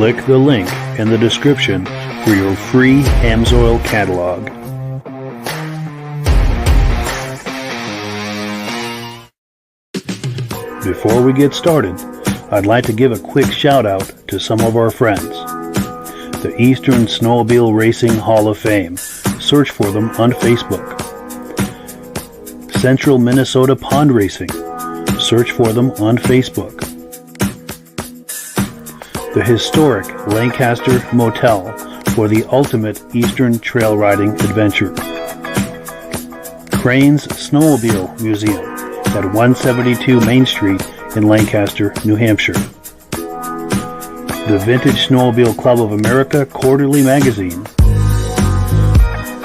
Click the link in the description for your free Amsoil catalog. Before we get started, I'd like to give a quick shout out to some of our friends. The Eastern Snowmobile Racing Hall of Fame. Search for them on Facebook. Central Minnesota Pond Racing. Search for them on Facebook. The historic Lancaster Motel for the ultimate Eastern trail riding adventure. Crane's Snowmobile Museum at 172 Main Street in Lancaster, New Hampshire. The Vintage Snowmobile Club of America Quarterly Magazine.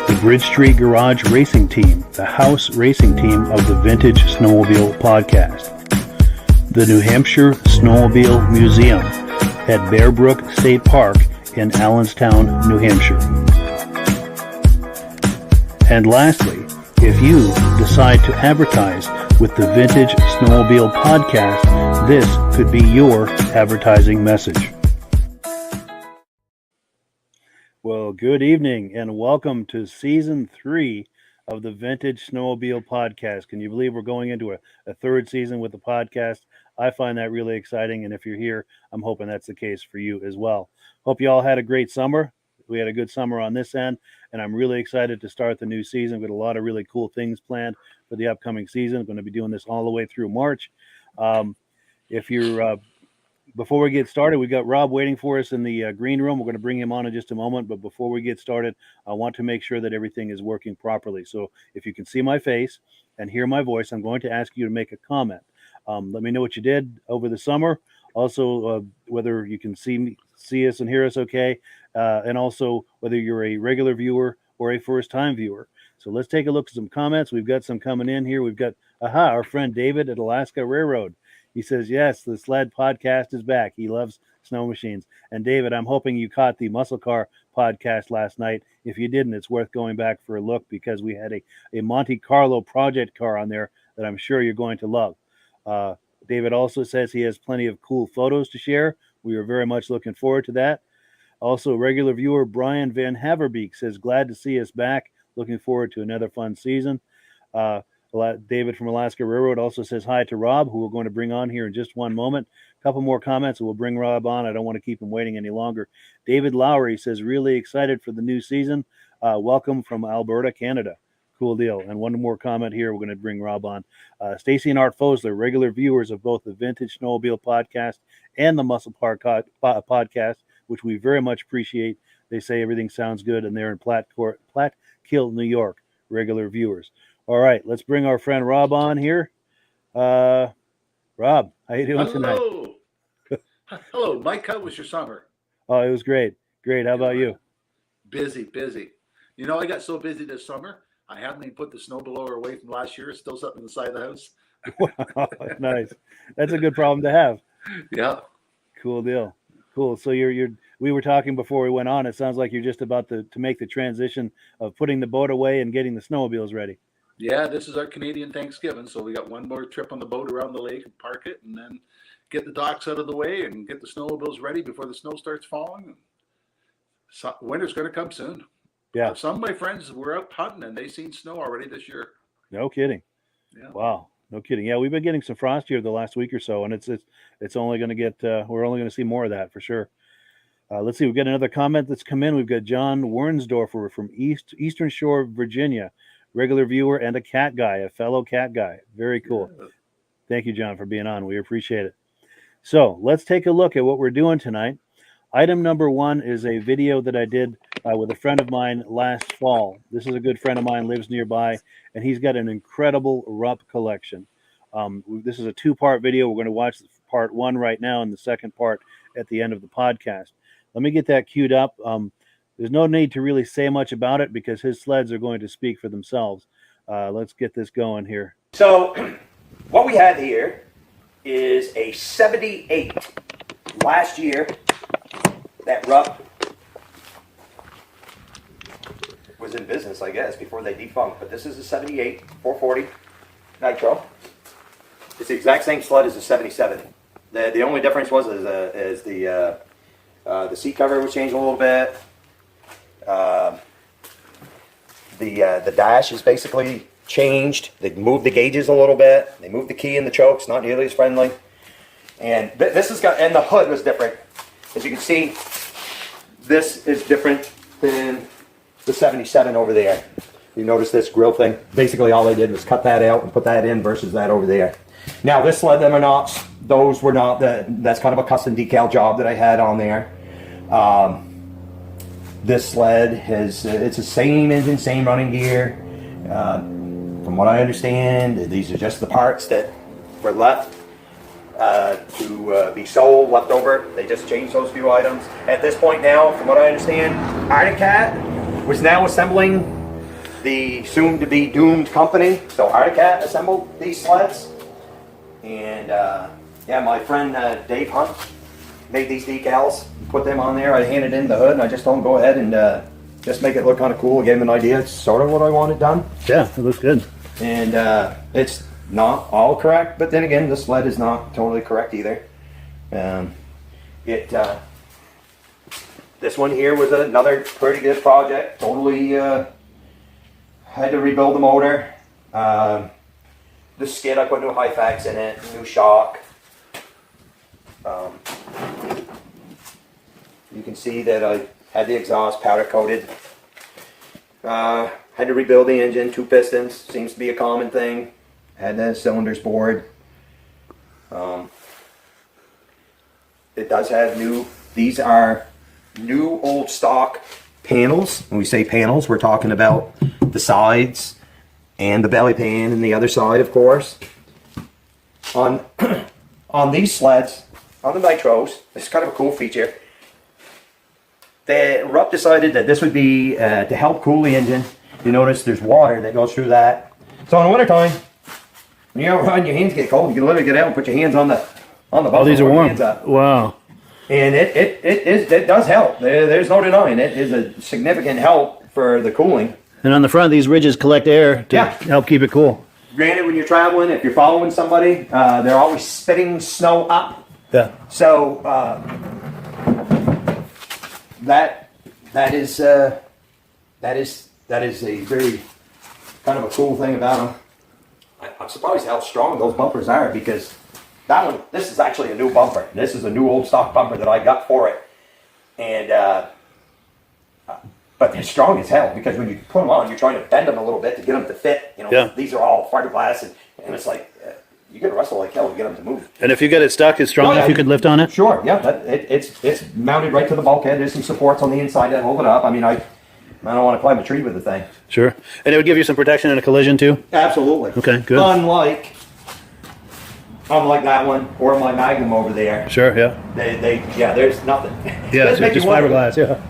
The Bridge Street Garage Racing Team, the house racing team of the Vintage Snowmobile Podcast. The New Hampshire Snowmobile Museum at Bear Brook State Park in Allenstown, New Hampshire. And lastly, if you decide to advertise with the Vintage Snowmobile Podcast, this could be your advertising message. Well, good evening and welcome to Season 3 of the Vintage Snowmobile Podcast. Can you believe we're going into a third season with the podcast? I find that really exciting, and if you're here, I'm hoping that's the case for you as well. Hope you all had a great summer. We had a good summer on this end, and I'm really excited to start the new season. We've got a lot of really cool things planned for the upcoming season. I'm going to be doing this all the way through March. Before we get started, we've got Rob waiting for us in the green room. We're going to bring him on in just a moment, but before we get started, I want to make sure that everything is working properly. So if you can see my face and hear my voice, I'm going to ask you to make a comment. Let me know what you did over the summer. Also, whether you can see us and hear us okay, and also whether you're a regular viewer or a first-time viewer. So let's take a look at some comments. We've got some coming in here. We've got, our friend David at Alaska Railroad. He says, yes, the Sled Podcast is back. He loves snow machines. And David, I'm hoping you caught the Muscle Car Podcast last night. If you didn't, it's worth going back for a look because we had a Monte Carlo project car on there that I'm sure you're going to love. David also says he has plenty of cool photos to share. We are very much looking forward to that. Also, regular viewer Brian Van Haverbeek says, glad to see us back. Looking forward to another fun season. David from Alaska Railroad also says hi to Rob, who we're going to bring on here in just one moment. A couple more comments, and we'll bring Rob on. I don't want to keep him waiting any longer. David Lowry says, really excited for the new season. Welcome from Alberta, Canada. Cool deal. And one more comment here. We're going to bring Rob on. Stacy and Art Fosler, regular viewers of both the Vintage Snowmobile Podcast and the Muscle Park Podcast, which we very much appreciate. They say everything sounds good, and they're in Plattekill, New York, regular viewers. All right, let's bring our friend Rob on here. Rob, how you doing tonight? Hello, Mike. How was your summer? Oh, it was great. Great. How about you? Busy. You know, I got so busy this summer, I haven't even put the snow blower away from last year. It's still sitting on the side of the house. Wow, nice. That's a good problem to have. Yeah. Cool deal. Cool. So we were talking before we went on. It sounds like you're just about to make the transition of putting the boat away and getting the snowmobiles ready. Yeah, this is our Canadian Thanksgiving. So we got one more trip on the boat around the lake and park it, and then get the docks out of the way and get the snowmobiles ready before the snow starts falling. So winter's going to come soon. Yeah. Some of my friends were out hunting and they seen snow already this year. No kidding. Yeah. Wow. No kidding. Yeah, we've been getting some frost here the last week or so, and it's only going to get. We're only going to see more of that for sure. Let's see. We've got another comment that's come in. We've got John Wernsdorfer from Eastern Shore, Virginia, regular viewer and a cat guy, a fellow cat guy. Very cool. Yeah. Thank you, John, for being on. We appreciate it. So let's take a look at what we're doing tonight. Item number one is a video that I did with a friend of mine last fall. This is a good friend of mine, lives nearby, and he's got an incredible Rupp collection. This is a two-part video. We're going to watch part one right now and the second part at the end of the podcast. Let me get that queued up. There's no need to really say much about it because his sleds are going to speak for themselves. Let's get this going here. So what we have here is a 78 last year that Rupp was in business, I guess, before they defunct. But this is a 78 440 Nitro. It's the exact same sled as the 77. The only difference was is the seat cover was changed a little bit. The dash is basically changed. They moved the gauges a little bit. They moved the key in the chokes, not nearly as friendly. And this has got, and the hood was different. As you can see, this is different than the 77 over there. You notice this grill thing? Basically all they did was cut that out and put that in versus that over there. Now this sled, those were not, that's kind of a custom decal job that I had on there. This sled has, it's the same engine, same running gear. From what I understand, these are just the parts that were left to be sold, left over. They just changed those few items. At this point now, from what I understand, Arctic Cat was now assembling the soon-to-be doomed company. So Arctic Cat assembled these sleds. And yeah, my friend Dave Hunt made these decals, put them on there. I handed in the hood, and I just told him go ahead and just make it look kind of cool. I gave him an idea. It's sort of what I wanted done. Yeah, it looks good. And it's not all correct, but then again, the sled is not totally correct either. This one here was another pretty good project. Totally had to rebuild the motor. The skid, I put new Hyfax in it, new shock. You can see that I had the exhaust powder coated. Had to rebuild the engine, 2 pistons, seems to be a common thing. Had the cylinders bored. It does have these are new old stock panels. When we say panels, we're talking about the sides and the belly pan and the other side, of course. On these sleds, on the Nitros, this is kind of a cool feature. Rupp decided that this would be to help cool the engine. You notice there's water that goes through that. So in the wintertime, when you're out riding, your hands get cold. You can literally get out and put your hands on the bumper. Oh, these are warm. Wow. And it does help. There's no denying it is a significant help for the cooling. And on the front, these ridges collect air to help keep it cool. Granted, when you're traveling, if you're following somebody, they're always spitting snow up. Yeah. So that is a very kind of a cool thing about them. I'm surprised how strong those bumpers are, because this is actually a new bumper. This is a new old stock bumper that I got for it, and but they're strong as hell, because when you put them on, you're trying to bend them a little bit to get them to fit. You know, yeah. These are all fiberglass, and it's like you got to wrestle like hell to get them to move. And if you get it stuck, it's strong enough you could lift on it? Sure, yeah. It's mounted right to the bulkhead. There's some supports on the inside that hold it up. I mean, I don't want to climb a tree with the thing. Sure. And it would give you some protection in a collision too? Absolutely. Okay, good. Unlike that one or my Magnum over there. Sure, yeah. There's nothing. Yeah, it's just fiberglass, yeah.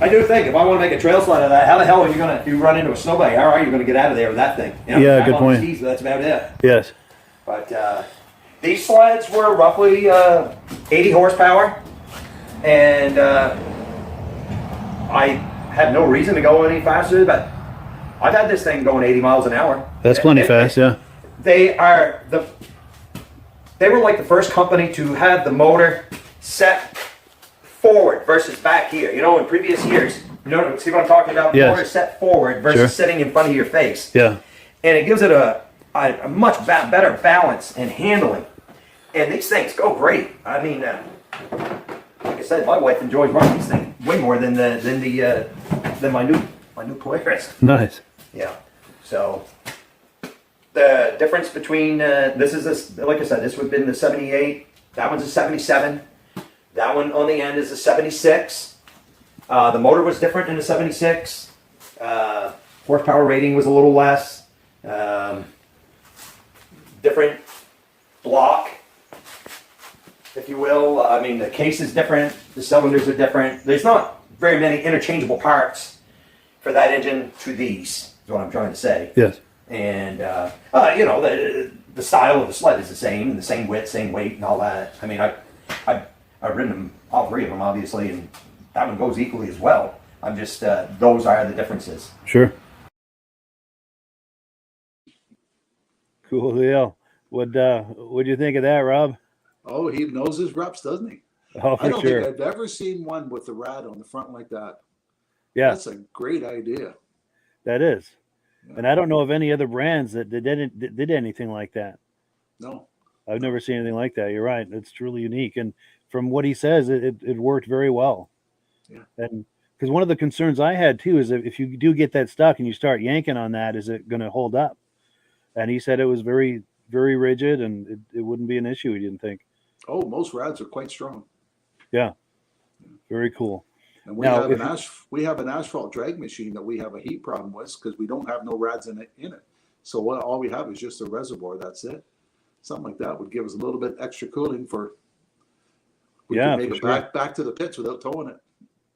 I do think if I want to make a trail sled of that, how the hell are you going to, if you run into a snowbank, how are you going to get out of there with that thing? You know, yeah, good point. Skis, that's about it. Yes. But these sleds were roughly 80 horsepower, and I had no reason to go any faster, but I've had this thing going 80 miles an hour. That's plenty fast, yeah. They were like the first company to have the motor set forward versus back here. You know, in previous years, you know, see what I'm talking about? Yes. Motor set forward versus sitting in front of your face. Yeah. And it gives it a much better balance and handling. And these things go great. I mean, like I said, my wife enjoys running these things way more than my new Polaris. Nice. Yeah. So the difference between like I said, this would have been the 78. That one's a 77. That one on the end is a 76. The motor was different in the 76. Horsepower rating was a little less. Different block, if you will. I mean, the case is different. The cylinders are different. There's not very many interchangeable parts for that engine to these, is what I'm trying to say. Yes. And, you know, the style of the sled is the same width, same weight, and all that. I mean, I've ridden them, all three of them, obviously, and that one goes equally as well. I'm just, those are the differences. Sure. Cool deal. What do you think of that, Rob? Oh, he knows his reps, doesn't he? Oh, for I don't sure. think I've ever seen one with the rad on the front like that. Yeah. That's a great idea. That is. Yeah. And I don't know of any other brands that did anything like that. No. I've never seen anything like that. You're right. It's truly unique. And from what he says, it worked very well. Yeah. And because one of the concerns I had too is that if you do get that stuck and you start yanking on that, is it going to hold up? And he said it was very, very rigid and it wouldn't be an issue, he didn't think. Oh, most rads are quite strong. Yeah. Very cool. And we have an asphalt drag machine that we have a heat problem with because we don't have no rads in it. So all we have is just a reservoir. That's it. Something like that would give us a little bit extra cooling for. We could make it back to the pits without towing it.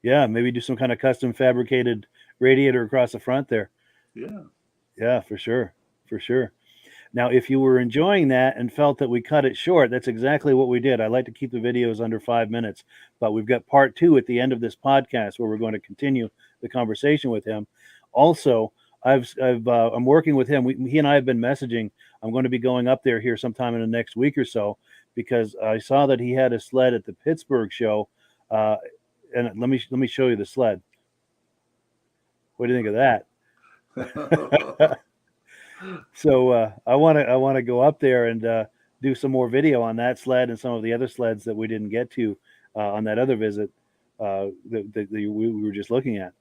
Yeah, maybe do some kind of custom fabricated radiator across the front there. Yeah. Yeah, for sure. For sure. Now, if you were enjoying that and felt that we cut it short, that's exactly what we did. I like to keep the videos under 5 minutes, but we've got part 2 at the end of this podcast where we're going to continue the conversation with him. Also, I'm working with him. He and I have been messaging. I'm going to be going up there here sometime in the next week or so because I saw that he had a sled at the Pittsburgh show. And let me show you the sled. What do you think of that? So I want to go up there and do some more video on that sled and some of the other sleds that we didn't get to on that other visit that we were just looking at.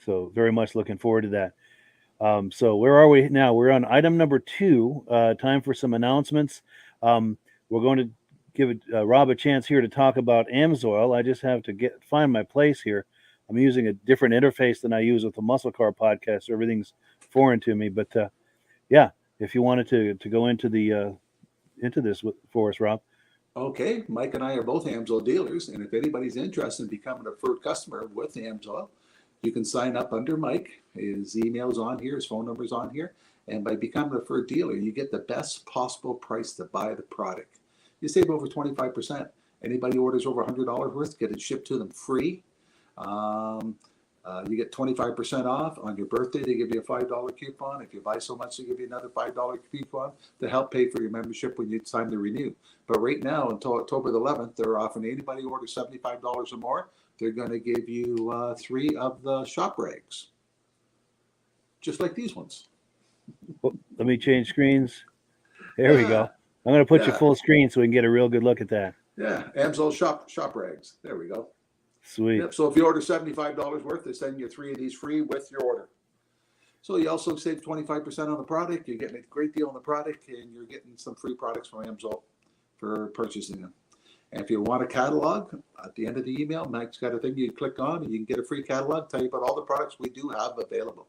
So very much looking forward to that. So where are we now? We're on item number 2. Time for some announcements. We're going to give Rob a chance here to talk about AMSOIL. I just have to find my place here. I'm using a different interface than I use with the Muscle Car podcast. So everything's foreign to me, but yeah, if you wanted to go into this for us, Rob. Okay, Mike and I are both AMSOIL dealers, and if anybody's interested in becoming a preferred customer with AMSOIL, you can sign up under Mike. His email's on here, his phone number's on here, and by becoming a preferred dealer, you get the best possible price to buy the product. You save over 25%. Anybody orders over $100 worth, get it shipped to them free. You get 25% off. On your birthday, they give you a $5 coupon. If you buy so much, they give you another $5 coupon to help pay for your membership when it's time to renew. But right now, until October the 11th, they're offering anybody who orders $75 or more, they're going to give you 3 of the shop rags, just like these ones. Well, let me change screens. There we go. I'm going to put you full screen so we can get a real good look at that. Yeah, AMSOIL shop rags. There we go. Sweet. Yep. So if you order $75 worth, they send you 3 of these free with your order. So you also save 25% on the product. You're getting a great deal on the product, and you're getting some free products from AMSOIL for purchasing them. And if you want a catalog, at the end of the email, Mike's got a thing you click on and you can get a free catalog, tell you about all the products we do have available.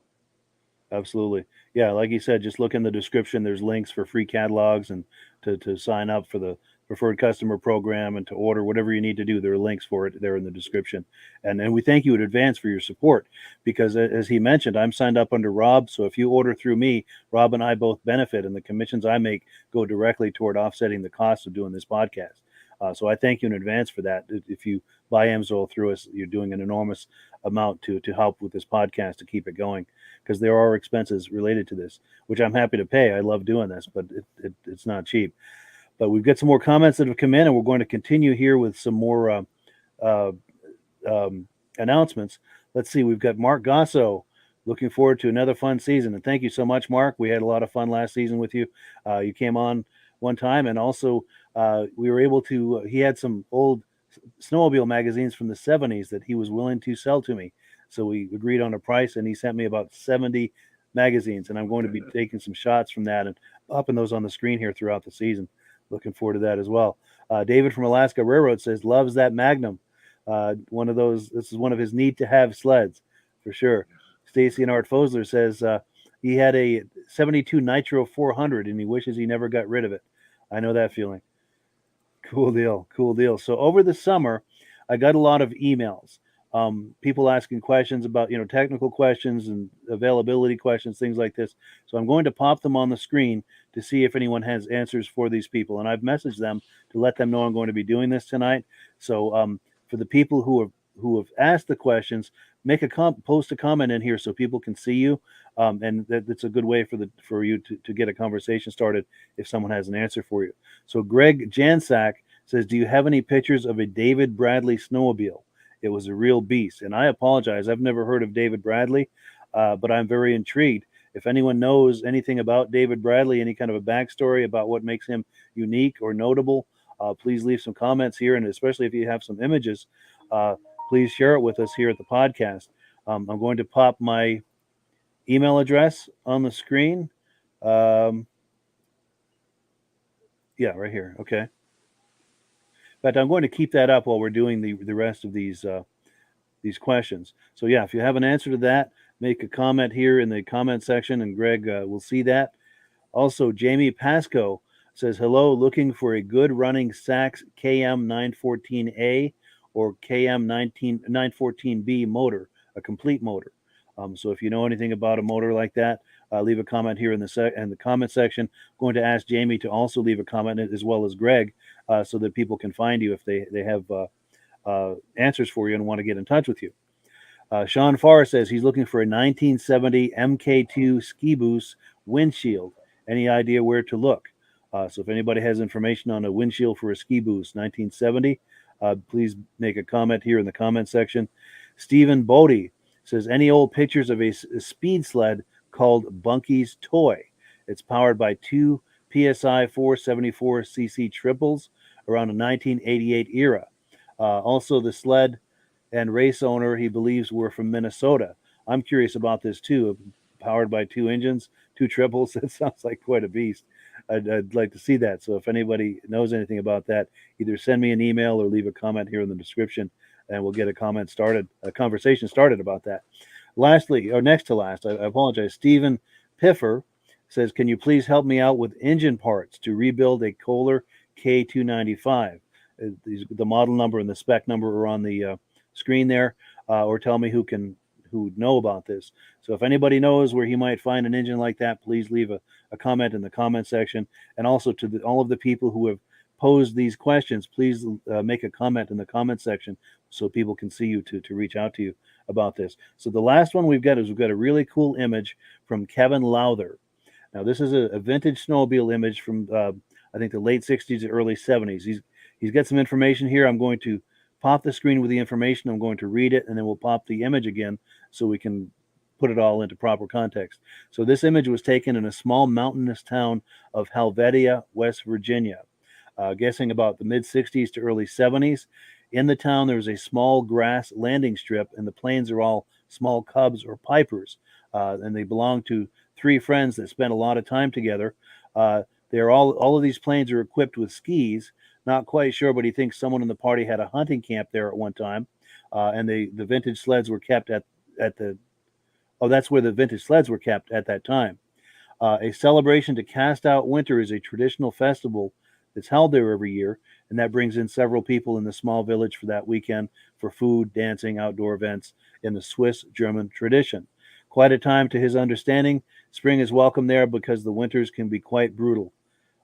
Absolutely. Yeah, like you said, just look in the description. There's links for free catalogs and to sign up for the preferred customer program and to order whatever you need to do. There are links for it there in the description. And we thank you in advance for your support because, as he mentioned, I'm signed up under Rob. So if you order through me, Rob and I both benefit, and the commissions I make go directly toward offsetting the cost of doing this podcast. So I thank you in advance for that. If you buy Amsoil through us, you're doing an enormous amount to help with this podcast to keep it going, because there are expenses related to this, which I'm happy to pay. I love doing this, but it's not cheap. But we've got some more comments that have come in, and we're going to continue here with some more announcements. Let's see. We've got Mark Gasso. Looking forward to another fun season. And thank you so much, Mark. We had a lot of fun last season with you. You came on one time, and also we were able to, he had some old snowmobile magazines from the 70s that he was willing to sell to me. So we agreed on a price, and he sent me about 70 magazines, and I'm going to be taking some shots from that and popping those on the screen here throughout the season. Looking forward to that as well. David from Alaska Railroad says, loves that Magnum. One of those, this is one of his need to have sleds for sure. Stacy and Art Fosler says he had a 72 Nitro 400 and he wishes he never got rid of it. I know that feeling. Cool deal. Cool deal. So over the summer, I got a lot of emails. People asking questions about, technical questions and availability questions, things like this. So I'm going to pop them on the screen to see if anyone has answers for these people. And I've messaged them to let them know I'm going to be doing this tonight. So for the people who have asked the questions, post a comment in here so people can see you. And that's a good way for you to get a conversation started if someone has an answer for you. So Greg Jansak says, do you have any pictures of a David Bradley snowmobile? It was a real beast. And I apologize, I've never heard of David Bradley, but I'm very intrigued. If anyone knows anything about David Bradley, any kind of a backstory about what makes him unique or notable, please leave some comments here. And especially if you have some images, please share it with us here at the podcast. I'm going to pop my email address on the screen. Yeah, right here. Okay. But I'm going to keep that up while we're doing the rest of these questions. So yeah, if you have an answer to that, make a comment here in the comment section, and Greg will see that. Also, Jamie Pasco says, hello, looking for a good running Sachs KM 914A or KM 914B motor, a complete motor. So if you know anything about a motor like that, leave a comment here in the comment section. I'm going to ask Jamie to also leave a comment, as well as Greg, so that people can find you if they have answers for you and want to get in touch with you. Sean Farr says he's looking for a 1970 MK2 ski boost windshield. Any idea where to look? So if anybody has information on a windshield for a ski boost 1970, please make a comment here in the comment section. Stephen Bodie says, any old pictures of a speed sled called Bunky's Toy? It's powered by two PSI 474cc triples around the 1988 era. Also, the sled and race owner, he believes, were from Minnesota. I'm curious about this too. Powered by two engines, two triples. That sounds like quite a beast. I'd like to see that. So if anybody knows anything about that, either send me an email or leave a comment here in the description, and we'll get a conversation started about that. Lastly, or next to last, I apologize. Stephen Piffer says, can you please help me out with engine parts to rebuild a Kohler K295? The model number and the spec number are on the screen there, or tell me who know about this. So if anybody knows where he might find an engine like that, please leave a comment in the comment section. And also to all of the people who have posed these questions, please make a comment in the comment section so people can see you to reach out to you about this. So the last one we've got a really cool image from Kevin Lowther. Now this is a vintage snowmobile image from I think the late 60s to early 70s. He's got some information here. I'm going to pop the screen with the information. I'm going to read it, and then we'll pop the image again so we can put it all into proper context. So this image was taken in a small mountainous town of Helvetia, West Virginia, guessing about the mid-60s to early 70s. In the town, there was a small grass landing strip, and the planes are all small cubs or pipers, and they belong to three friends that spent a lot of time together. They're all of these planes are equipped with skis. not quite sure, but he thinks someone in the party had a hunting camp there at one time, and the vintage sleds were kept at the. Oh, that's where the vintage sleds were kept at that time. A celebration to cast out winter is a traditional festival that's held there every year, and that brings in several people in the small village for that weekend for food, dancing, outdoor events in the Swiss-German tradition. Quite a time to his understanding. Spring is welcome there because the winters can be quite brutal.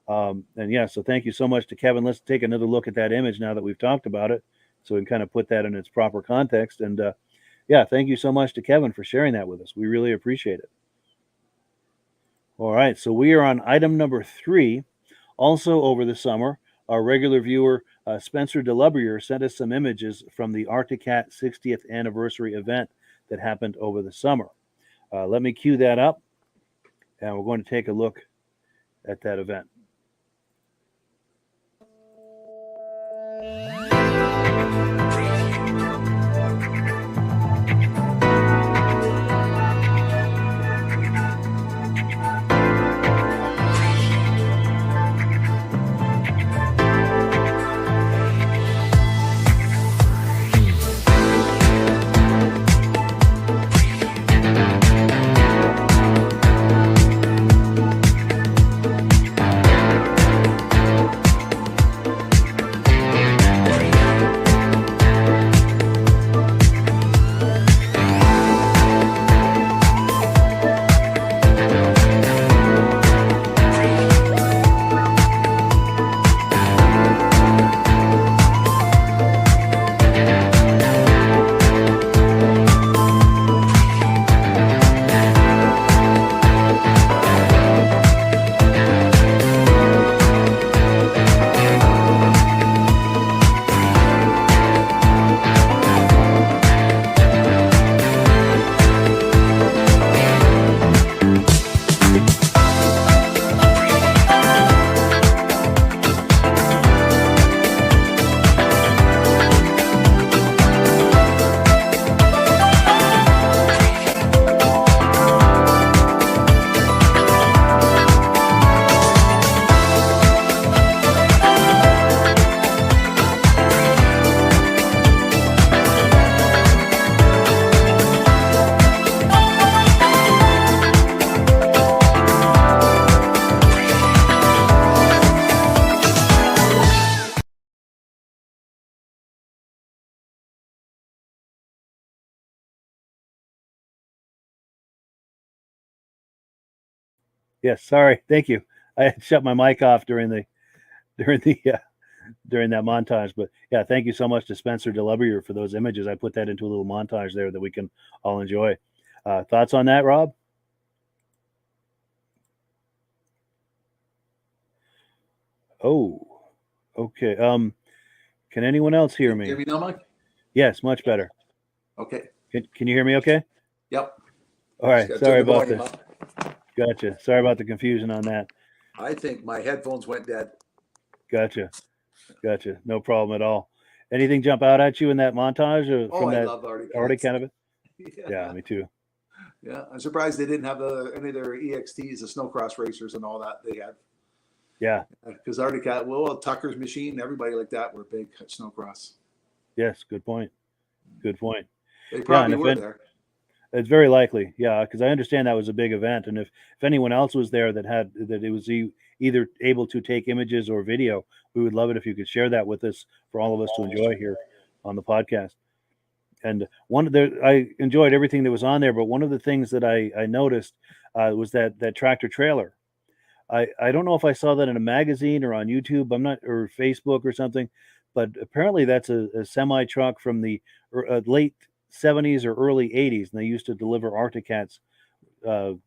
And yeah, so thank you so much to Kevin. Let's take another look at that image now that we've talked about it, so we can kind of put that in its proper context. And yeah, thank you so much to Kevin for sharing that with us. We really appreciate it. All right, so we are on item number 3. Also over the summer, our regular viewer, Spencer Delabruere, sent us some images from the Arctic Cat 60th anniversary event that happened over the summer. Let me cue that up, and we're going to take a look at that event. Yes, sorry. Thank you. I had shut my mic off during that montage. But yeah, thank you so much to Spencer Delabruere for those images. I put that into a little montage there that we can all enjoy. Thoughts on that, Rob? Oh, okay. Can anyone else hear me? Hear me now, Mike? Yes, much better. Okay. Can you hear me okay? Yep. All right. Just gotta Sorry turn the about volume this. up. Gotcha. Sorry about the confusion on that. I think my headphones went dead. Gotcha. No problem at all. Anything jump out at you in that montage from I that love Arctic Arctic Cats. kind of it? Yeah, me too. Yeah, I'm surprised they didn't have any of their EXTs, the snowcross racers, and all that they had. Yeah. Because Arctic Cat, well, Tucker's Machine, everybody like that were big at snowcross. Yes. Good point. They probably were there. It's very likely, yeah, because I understand that was a big event, and if anyone else was there that it was either able to take images or video, we would love it if you could share that with us for all of us to enjoy here on the podcast. And I enjoyed everything that was on there, but one of the things that I noticed was that tractor trailer. I don't know if I saw that in a magazine or on YouTube. I'm not, or Facebook or something, but apparently that's a semi truck from the late 70s or early 80s, and they used to deliver Arctic Cats to,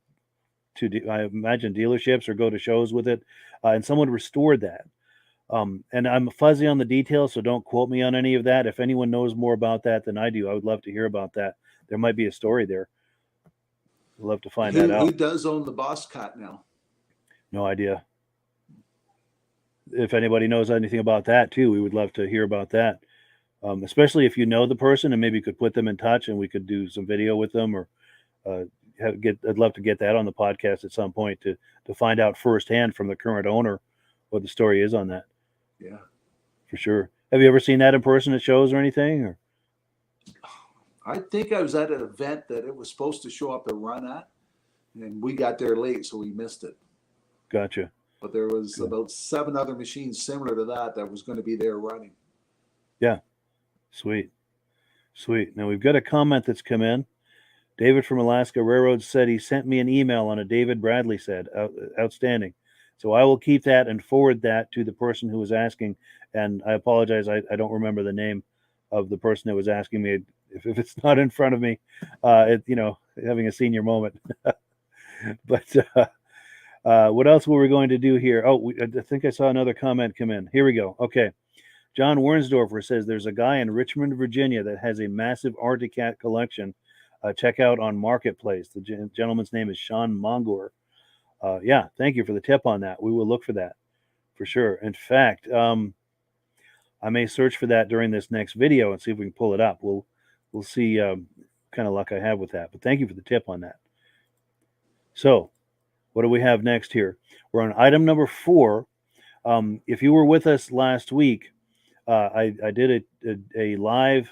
I imagine, dealerships or go to shows with it, and someone restored that. And I'm fuzzy on the details, so don't quote me on any of that. If anyone knows more about that than I do, I would love to hear about that. There might be a story there. I'd love to find that out. Who does own the Boss Cat now? No idea. If anybody knows anything about that too, we would love to hear about that. Especially if you know the person and maybe could put them in touch and we could do some video with them, or I'd love to get that on the podcast at some point to find out firsthand from the current owner what the story is on that. Yeah. For sure. Have you ever seen that in person at shows or anything? Or? I think I was at an event that it was supposed to show up and run at, and we got there late, so we missed it. Gotcha. But there was about 7 other machines similar to that was going to be there running. Yeah. Sweet. Now we've got a comment that's come in. David from Alaska Railroad said he sent me an email on a David Bradley said. Outstanding. So I will keep that and forward that to the person who was asking. And I apologize, I don't remember the name of the person that was asking me. If it's not in front of me, having a senior moment. But what else were we going to do here? Oh, I think I saw another comment come in. Here we go. Okay. John Wernsdorfer says there's a guy in Richmond, Virginia that has a massive Arctic Cat collection. Check out on Marketplace. The gentleman's name is Sean Mongor. Yeah, thank you for the tip on that. We will look for that for sure. In fact, I may search for that during this next video and see if we can pull it up. We'll see kind of luck I have with that. But thank you for the tip on that. So what do we have next here? We're on item number 4. If you were with us last week, I did a live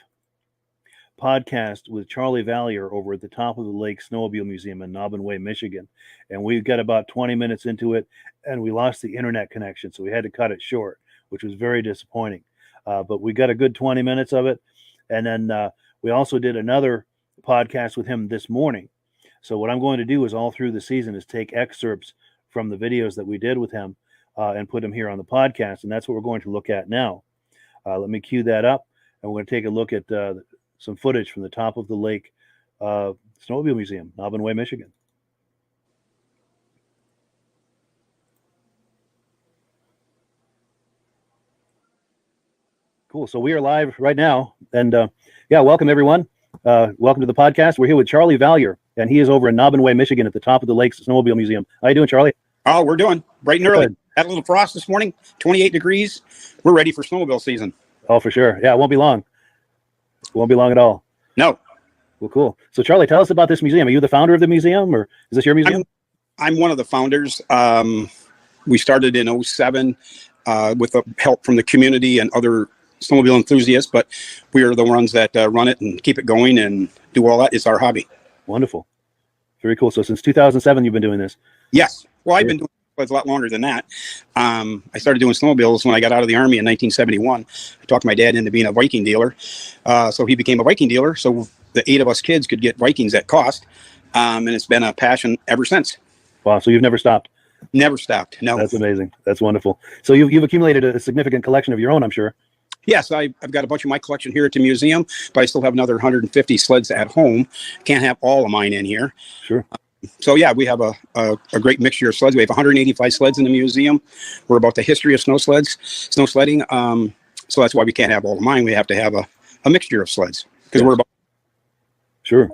podcast with Charlie Valier over at the Top of the Lake Snowmobile Museum in Naubinway, Michigan. And we got about 20 minutes into it and we lost the internet connection. So we had to cut it short, which was very disappointing. But we got a good 20 minutes of it. And then we also did another podcast with him this morning. So what I'm going to do is all through the season is take excerpts from the videos that we did with him and put them here on the podcast. And that's what we're going to look at now. Let me cue that up. And we're going to take a look at some footage from the Top of the Lake Snowmobile Museum, Naubinway, Michigan. Cool. So we are live right now. And welcome everyone. Welcome to the podcast. We're here with Charlie Valier, and he is over in Naubinway, Michigan at the Top of the Lake Snowmobile Museum. How you doing, Charlie? Oh, we're doing bright and early. Had a little frost this morning, 28 degrees. We're ready for snowmobile season. Oh, for sure. Yeah, it won't be long. It won't be long at all. No. Well, cool. So, Charlie, tell us about this museum. Are you the founder of the museum, or is this your museum? I'm one of the founders. We started in 2007 with the help from the community and other snowmobile enthusiasts, but we are the ones that run it and keep it going and do all that. It's our hobby. Wonderful. Very cool. So since 2007, you've been doing this? Yes. Well, I've been doing it a lot longer than that. I started doing snowmobiles when I got out of the Army in 1971. I talked my dad into being a Viking dealer. So he became a Viking dealer. So the 8 of us kids could get Vikings at cost. And it's been a passion ever since. Wow. So you've never stopped? Never stopped. No. That's amazing. That's wonderful. So you've accumulated a significant collection of your own, I'm sure. Yes, I've got a bunch of my collection here at the museum, but I still have another 150 sleds at home. Can't have all of mine in here. Sure. So yeah, we have a great mixture of sleds. We have 185 sleds in the museum. We're about the history of snow sledding. So that's why we can't have all of mine. We have to have a mixture of sleds because we're about. Sure.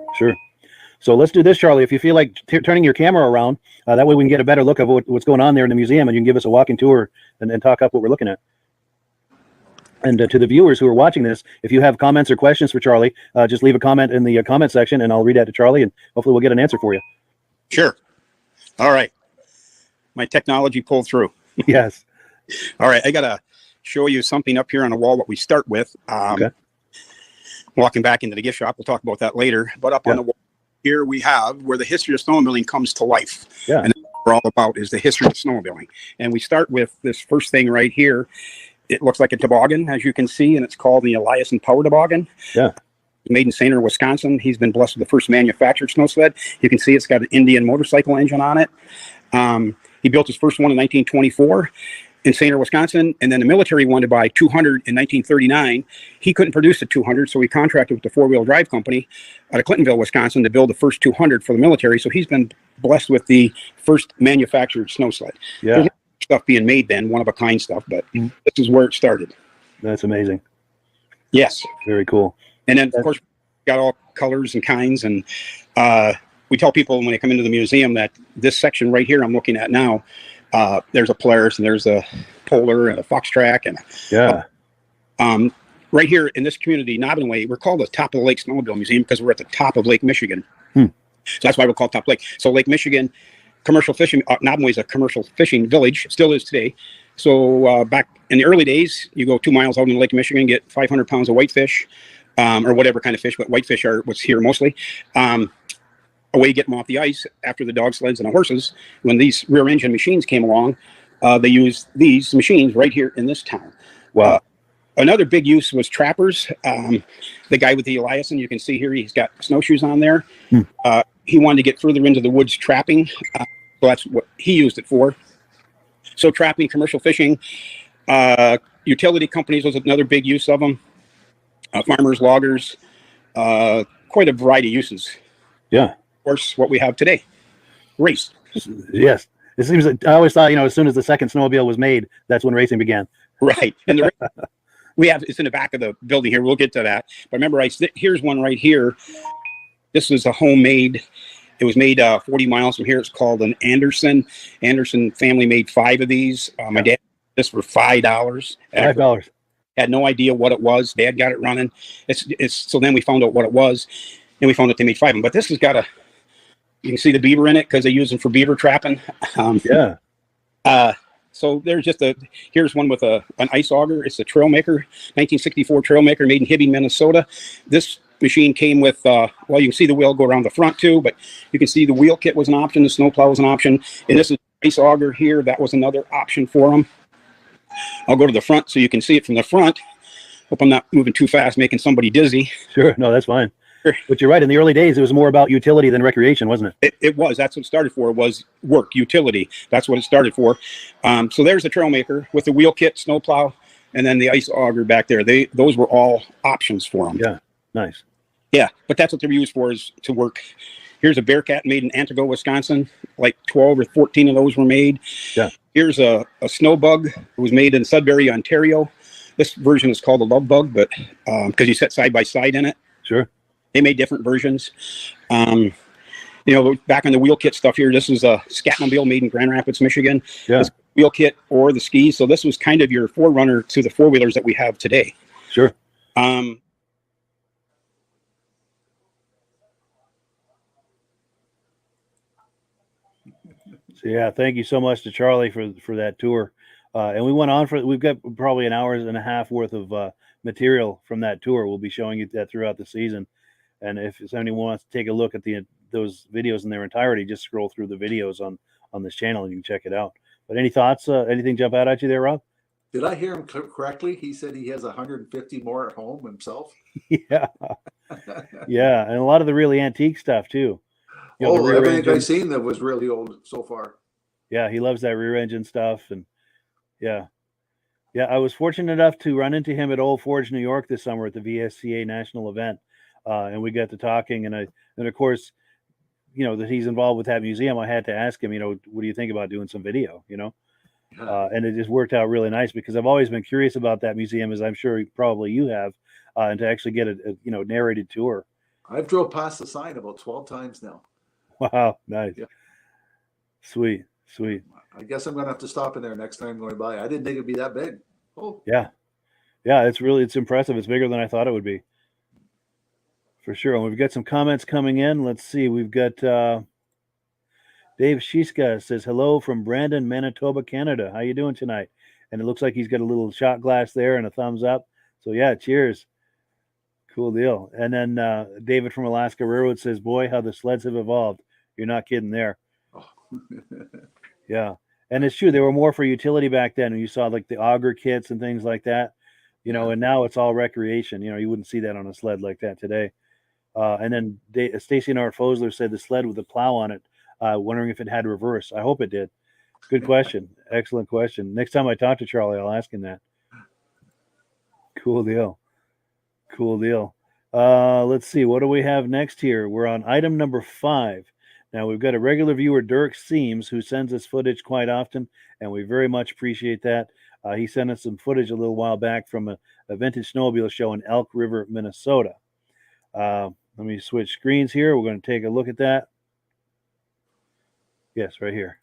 So let's do this, Charlie. If you feel like turning your camera around, that way we can get a better look of what's going on there in the museum, and you can give us a walking tour and talk up what we're looking at. And to the viewers who are watching this, if you have comments or questions for Charlie, just leave a comment in the comment section, and I'll read that to Charlie, and hopefully we'll get an answer for you. Sure. All right. My technology pulled through. Yes. All right. I got to show you something up here on the wall, what we start with. Okay. Walking back into the gift shop, we'll talk about that later. But up on the wall here we have where the history of snowmobiling comes to life. Yeah. And what we're all about is the history of snowmobiling. And we start with this first thing right here. It looks like a toboggan, as you can see, and it's called the Eliason Power Toboggan. Yeah. Made in St. Louis, Wisconsin. He's been blessed with the first manufactured snow sled. You can see it's got an Indian motorcycle engine on it. He built his first one in 1924 in St. Louis, Wisconsin, and then the military wanted to buy 200 in 1939. He couldn't produce the 200, so he contracted with the four-wheel drive company out of Clintonville, Wisconsin, to build the first 200 for the military. So he's been blessed with the first manufactured snow sled. Yeah. There's stuff being made then, one-of-a-kind stuff, but this is where it started. That's amazing. Yes. Very cool. And then, of course, we got all colors and kinds. And we tell people when they come into the museum that this section right here I'm looking at now, there's a Polaris and there's a Polar and a Fox Track. And right here in this community, Naubinway, we're called the Top of the Lake Snowmobile Museum because we're at the top of Lake Michigan. So that's why we're called Top Lake. So Lake Michigan, commercial fishing, Naubinway is a commercial fishing village, still is today. So back in the early days, you go 2 miles out in Lake Michigan, get 500 pounds of whitefish, or whatever kind of fish, but whitefish are what's here mostly. Away, get them off the ice after the dog sleds and the horses. When these rear engine machines came along, they used these machines right here in this town. Wow. Another big use was trappers. The guy with the Eliason, you can see here, he's got snowshoes on there. He wanted to get further into the woods trapping. So that's what he used it for. So trapping, commercial fishing, utility companies was another big use of them. Farmers, loggers, quite a variety of uses. Yeah. Of course, what we have today, race. Yes. It seems like I always thought, as soon as the second snowmobile was made, that's when racing began. Right. And we have, it's in the back of the building here. We'll get to that. But remember, here's one right here. This was a homemade. It was made 40 miles from here. It's called an Anderson. Anderson family made 5 of these. My dad, this for $5. $5. Had no idea what it was. Dad got it running. So then we found out what it was, and we found out they made 5 of them. But this has got you can see the beaver in it because they use them for beaver trapping. So there's here's one with an ice auger. It's a Trailmaker, 1964 Trailmaker made in Hibbing, Minnesota. This machine came with, you can see the wheel go around the front too, but you can see the wheel kit was an option. The snowplow was an option. And this is ice auger here. That was another option for them. I'll go to the front so you can see it from the front. Hope I'm not moving too fast, making somebody dizzy. Sure. No, that's fine. But you're right. In the early days, it was more about utility than recreation, wasn't it? It was. That's what it started for, was work, utility. That's what it started for. So there's the Trailmaker with the wheel kit, snowplow, and then the ice auger back there. Those were all options for them. Yeah. Nice. Yeah. But that's what they're used for, is to work. Here's a Bearcat made in Antigo, Wisconsin. Like 12 or 14 of those were made. Yeah. Here's a Snowbug. It was made in Sudbury, Ontario. This version is called a Love Bug, but because you sit side by side in it. Sure. They made different versions. Back on the wheel kit stuff here, this is a Scatmobile made in Grand Rapids, Michigan. Yeah. This wheel kit or the skis. So this was kind of your forerunner to the four-wheelers that we have today. Sure. So yeah, thank you so much to Charlie for that tour. And we went on we've got probably an hour and a half worth of material from that tour. We'll be showing you that throughout the season. And if anyone wants to take a look at those videos in their entirety, just scroll through the videos on this channel and you can check it out. But any thoughts? Anything jump out at you there, Rob? Did I hear him correctly? He said he has 150 more at home himself. Yeah. Yeah. And a lot of the really antique stuff too. Everything I've seen that was really old so far. Yeah. He loves that rear engine stuff. And yeah. Yeah. I was fortunate enough to run into him at Old Forge, New York this summer at the VSCA national event. And we got to talking, and of course, that he's involved with that museum. I had to ask him, what do you think about doing some video, and it just worked out really nice because I've always been curious about that museum, as I'm sure probably you have, and to actually get a narrated tour. I've drove past the sign about 12 times now. Wow. Nice. Yeah. Sweet. I guess I'm going to have to stop in there next time going by. I didn't think it'd be that big. Oh yeah. Yeah. It's impressive. It's bigger than I thought it would be. For sure. And we've got some comments coming in. Let's see. We've got Dave Shiska says, hello from Brandon, Manitoba, Canada. How you doing tonight? And it looks like he's got a little shot glass there and a thumbs up. So, yeah, cheers. Cool deal. And then David from Alaska Railroad says, boy, how the sleds have evolved. You're not kidding there. Oh. Yeah. And it's true. They were more for utility back then. And you saw like the auger kits and things like that, and now it's all recreation. You wouldn't see that on a sled like that today. And then Stacy Nart Fosler said the sled with the plow on it, wondering if it had reverse. I hope it did. Good question. Excellent question. Next time I talk to Charlie, I'll ask him that. Cool deal. Let's see. What do we have next here? We're on item number 5. Now, we've got a regular viewer, Dirk Siems, who sends us footage quite often, and we very much appreciate that. He sent us some footage a little while back from a Vintage Snowmobile Show in Elk River, Minnesota. Let me switch screens here. We're going to take a look at that. Yes, right here.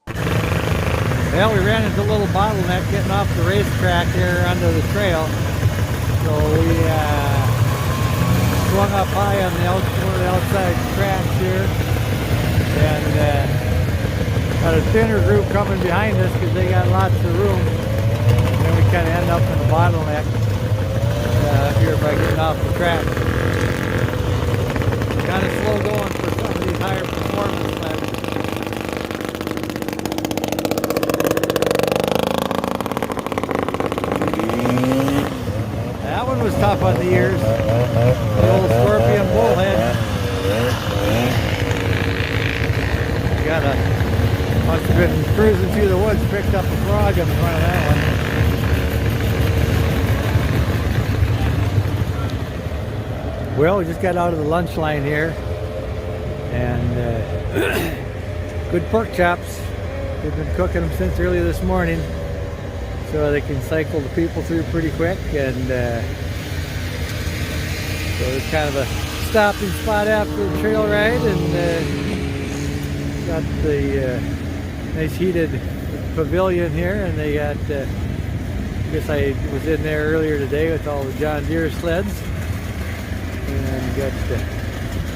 Well, we ran into a little bottleneck getting off the racetrack here onto the trail. So we swung up high on one of the outside tracks here and got got a thinner group coming behind us because they got lots of room. And then we kind of end up in a bottleneck here by getting off the track. Kind of slow going for some of these higher performance sleds. That one was tough on the ears. The old Scorpion bullhead. Must have been cruising through the woods, picked up a frog in front of that one. Well, we just got out of the lunch line here, and good pork chops. They've been cooking them since early this morning, so they can cycle the people through pretty quick. And so it's kind of a stopping spot after the trail ride, and got the nice heated pavilion here, and they got, I guess I was in there earlier today with all the John Deere sleds, and got the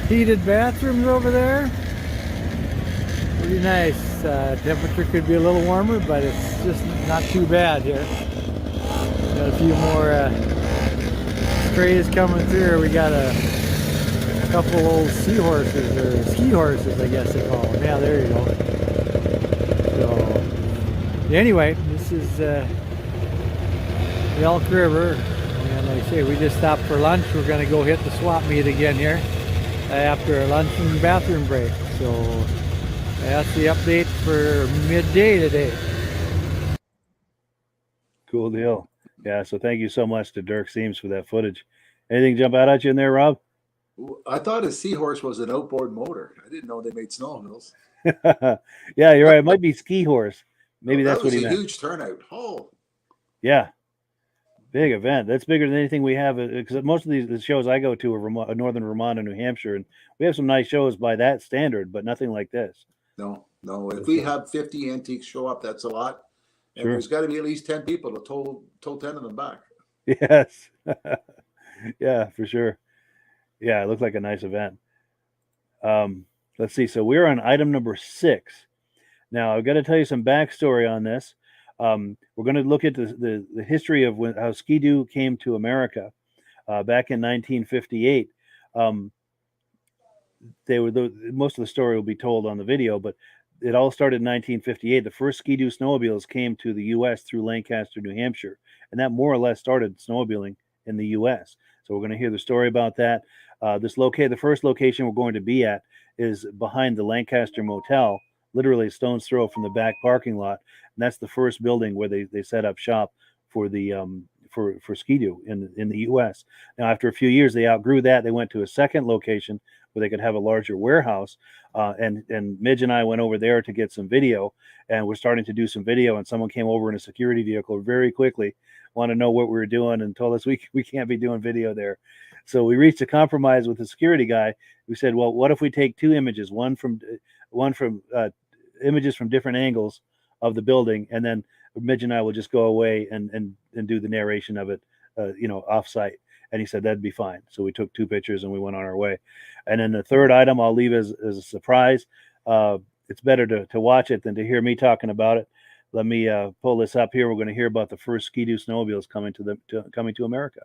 heated bathrooms over there. Pretty nice. Temperature could be a little warmer, but it's just not too bad here. Got a few more strays coming through. We got a couple old seahorses, or ski horses, I guess they call them. Yeah, there you go. So, anyway, this is the Elk River, and like I say, we just stopped for lunch. We're going to go hit the swap meet again here after a lunch and bathroom break. So that's the update for midday today. Cool deal. Yeah, so thank you so much to Dirk Siems for that footage. Anything jump out at you in there, Rob? I thought a seahorse was an outboard motor. I didn't know they made snowmobiles. Yeah, you're right. It might be ski horse. Maybe that's what he meant. That was a huge turnout. Oh, yeah, big event. That's bigger than anything we have. Because most of the shows I go to are northern Vermont and New Hampshire, and we have some nice shows by that standard, but nothing like this. No. If we have 50 antiques show up, that's a lot. And Sure. There's got to be at least 10 people to tow 10 of them back. Yes. Yeah, for sure. Yeah, it looked like a nice event. Let's see. So we're on item number 6. Now, I've got to tell you some backstory on this. We're going to look at the history of how Ski-Doo came to America back in 1958. Most of the story will be told on the video, but it all started in 1958. The first Ski-Doo snowmobiles came to the U.S. through Lancaster, New Hampshire, and that more or less started snowmobiling in the U.S. So we're going to hear the story about that. The first location we're going to be at is behind the Lancaster Motel, literally a stone's throw from the back parking lot, and that's the first building where they set up shop for the for Ski-Doo in the U.S. Now, after a few years, they outgrew that. They went to a second location where they could have a larger warehouse, and Midge and I went over there to get some video, and we're starting to do some video, and someone came over in a security vehicle very quickly, wanted to know what we were doing, and told us we can't be doing video there. So we reached a compromise with the security guy. We said, well, what if we take 2 images, one from images from different angles of the building, and then Midge and I will just go away and do the narration of it, off-site. And he said that'd be fine. So we took 2 pictures and we went on our way. And then the third item I'll leave as a surprise. It's better to watch it than to hear me talking about it. Let me pull this up here. We're going to hear about the first Ski-Doo snowmobiles coming to America.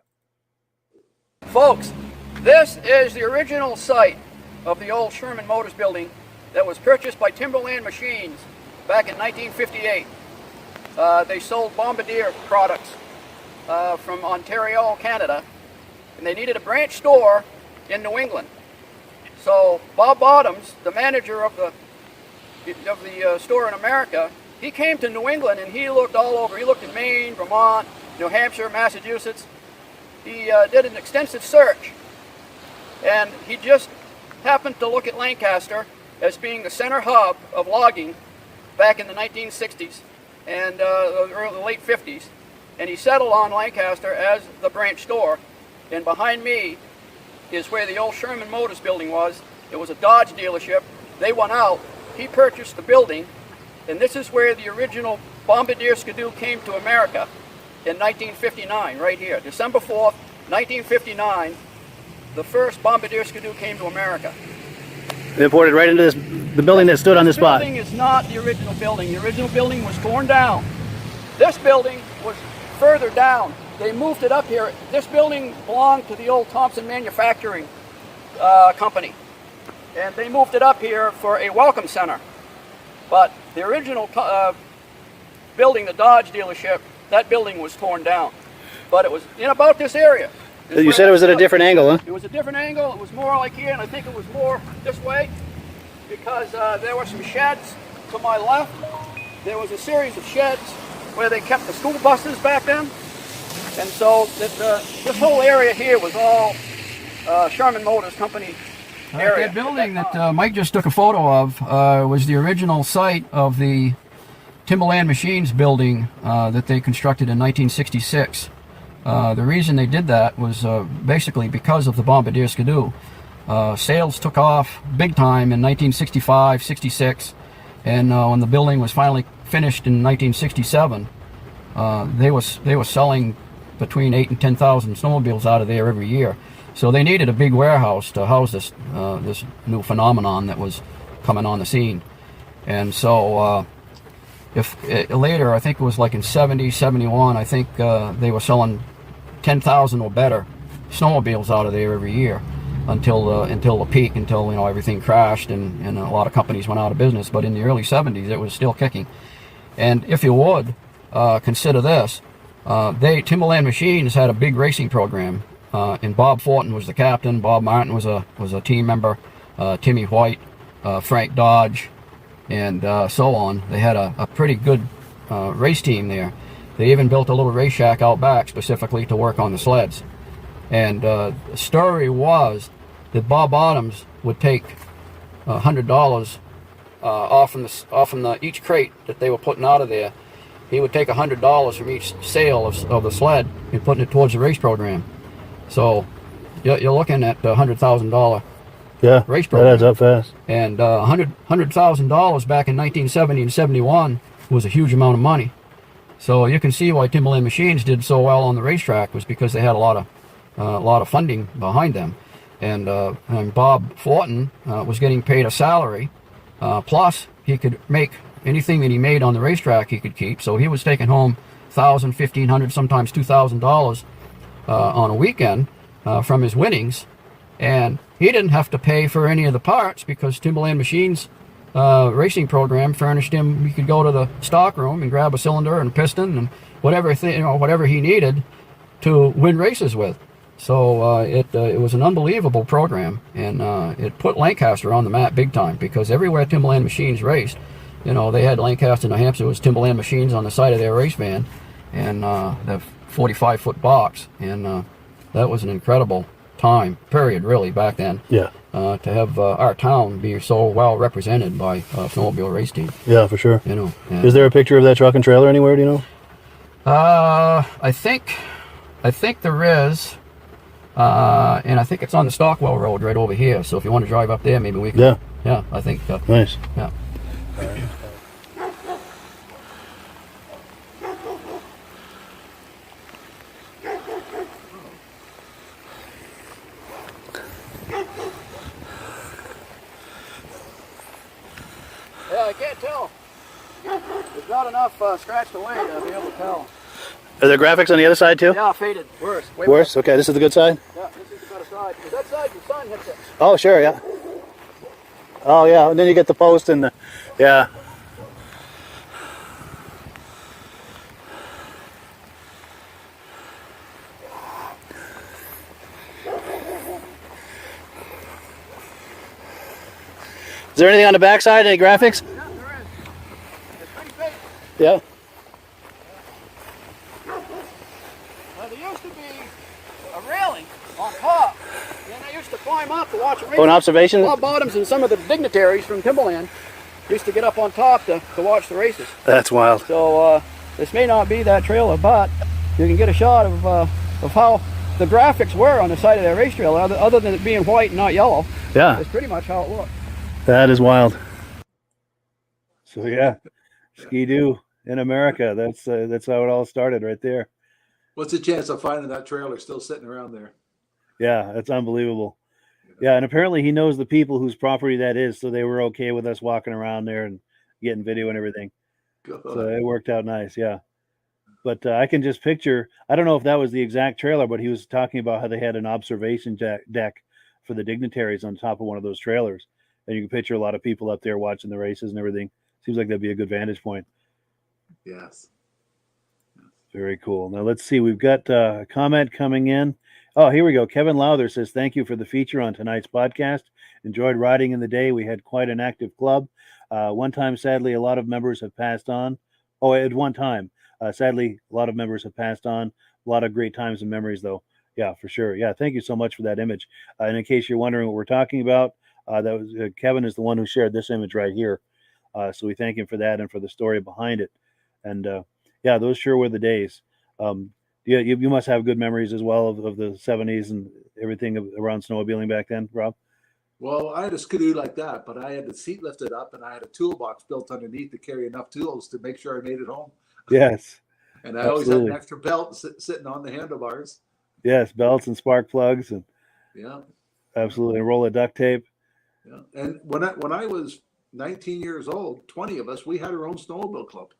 Folks, this is the original site of the old Sherman Motors building that was purchased by Timberland Machines back in 1958. They sold Bombardier products from Ontario, Canada, and they needed a branch store in New England. So Bob Bottoms, the manager of the store in America, he came to New England and he looked all over. He looked in Maine, Vermont, New Hampshire, Massachusetts. He did an extensive search, and he just happened to look at Lancaster as being the center hub of logging back in the 1960s and the late 50s, and he settled on Lancaster as the branch store. And behind me is where the old Sherman Motors building was. It was a Dodge dealership. They went out, he purchased the building, and this is where the original Bombardier Ski-Doo came to America in 1959, right here. December 4th, 1959, the first Bombardier Ski-Doo came to America. Imported right into this the building that stood on the spot. This building is not the original building. The original building was torn down. This building was further down. They moved it up here. This building belonged to the old Thompson Manufacturing Company. And they moved it up here for a welcome center. But the original building, the Dodge dealership, that building was torn down. But it was in about this area. You said it was at a different angle, huh? It was a different angle. It was more like here, and I think it was more this way because there were some sheds to my left. There was a series of sheds where they kept the school buses back then. And so this whole area here was all Sherman Motors Company area. That building that Mike just took a photo of was the original site of the Timberland Machines building that they constructed in 1966. The reason they did that was basically because of the Bombardier Skidoo. Sales took off big time in 1965, 66, and when the building was finally finished in 1967, they were selling between 8,000 and 10,000 snowmobiles out of there every year. So they needed a big warehouse to house this this new phenomenon that was coming on the scene. And so later, I think it was like in 70, 71, I think they were selling 10,000 or better snowmobiles out of there every year until the peak, until everything crashed and a lot of companies went out of business. But in the early 70s, it was still kicking. And if you would consider this, Timberland Machines had a big racing program, and Bob Fortin was the captain. Bob Martin was a team member. Timmy White, Frank Dodge, and so on. They had a pretty good race team there. They even built a little race shack out back specifically to work on the sleds. And the story was that Bob Bottoms would take $100 off from each crate that they were putting out of there. He would take $100 from each sale of the sled and putting it towards the race program. So you're looking at $100,000 race program. That adds up fast. And $100,000 back in 1970 and 71 was a huge amount of money. So you can see why Timberland Machines did so well on the racetrack was because they had a lot of funding behind them. And Bob Fortin was getting paid a salary, plus he could make anything that he made on the racetrack he could keep. So he was taking home $1,000, $1,500, sometimes $2,000 on a weekend from his winnings. And he didn't have to pay for any of the parts because Timberland Machines racing program furnished him. He could go to the stock room and grab a cylinder and a piston and whatever he needed to win races with. So it was an unbelievable program, and it put Lancaster on the map big time because everywhere Timberland Machines raced, they had Lancaster, New Hampshire was Timberland Machines on the side of their race van, and the 45-foot box, and that was an incredible time period really back then. Yeah. To have our town be so well represented by a snowmobile race team. Yeah, for sure. Yeah. Is there a picture of that truck and trailer anywhere? Do you know? I think there is, and I think it's on the Stockwell Road right over here. So if you want to drive up there, maybe we can. Yeah. Yeah, I think. Nice. Yeah. Yeah, I can't tell. There's not enough scratched away to be able to tell. Are there graphics on the other side too? Yeah, faded. Worse. Way worse? Okay, this is the good side? Yeah, this is the better side. Because that side, the sun hits it. Oh, sure, yeah. Oh, yeah, and then you get the post and the, yeah. Is there anything on the back side? Any graphics? Yeah, there is. It's pretty big. Yeah. There used to be a railing on top, and I used to climb up to watch a race. Oh, an observation? Bob Bottoms and some of the dignitaries from Timberland used to get up on top to watch the races. That's wild. So this may not be that trailer, but you can get a shot of how the graphics were on the side of that race trailer, other than it being white and not yellow. Yeah. It's pretty much how it looked. That is wild. So yeah, Ski-Doo in America. That's how it all started right there. What's the chance of finding that trailer still sitting around there? Yeah, that's unbelievable. Yeah, and apparently he knows the people whose property that is, so they were okay with us walking around there and getting video and everything. So it worked out nice, yeah. But I can just picture, I don't know if that was the exact trailer, but he was talking about how they had an observation deck for the dignitaries on top of one of those trailers. And you can picture a lot of people up there watching the races and everything. Seems like that'd be a good vantage point. Yes. Very cool. Now let's see. We've got a comment coming in. Oh, here we go. Kevin Lowther says, thank you for the feature on tonight's podcast. Enjoyed riding in the day. We had quite an active club. One time, sadly, a lot of members have passed on. Oh, at one time. Sadly, a lot of members have passed on. A lot of great times and memories, though. Yeah, for sure. Yeah, thank you so much for that image. And in case you're wondering what we're talking about, that was Kevin is the one who shared this image right here. So we thank him for that and for the story behind it. And yeah, those sure were the days. Yeah, you must have good memories as well of the 70s and everything around snowmobiling back then, Rob. Well, I had a skidoo like that, but I had the seat lifted up and I had a toolbox built underneath to carry enough tools to make sure I made it home. Yes. And I always had an extra belt sitting on the handlebars. Yes, belts and spark plugs and yeah, absolutely, and roll of duct tape. Yeah, and when I was 19 years old, 20 of us, we had our own snowmobile club.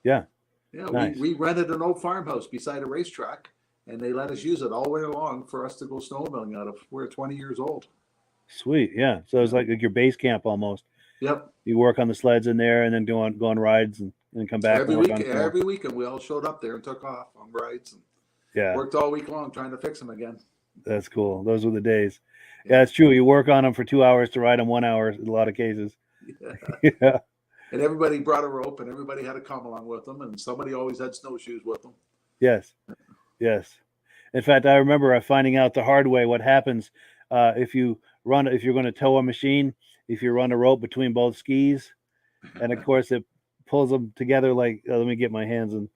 Yeah, yeah, nice. we rented an old farmhouse beside a racetrack, and they let us use it all winter long for us to go snowmobiling out of. We're 20 years old. Sweet, yeah. So it's like your base camp almost. Yep. You work on the sleds in there, and then go on rides and come back. Every weekend we all showed up there and took off on rides and worked all week long trying to fix them again. That's cool. Those were the days. Yeah, it's true. You work on them for 2 hours to ride them 1 hour in a lot of cases. Yeah. Yeah. And everybody brought a rope, and everybody had to come along with them, and somebody always had snowshoes with them. Yes. Yes. In fact, I remember finding out the hard way what happens if you're going to tow a machine, if you run a rope between both skis, and of course it pulls them together like let me get my hands and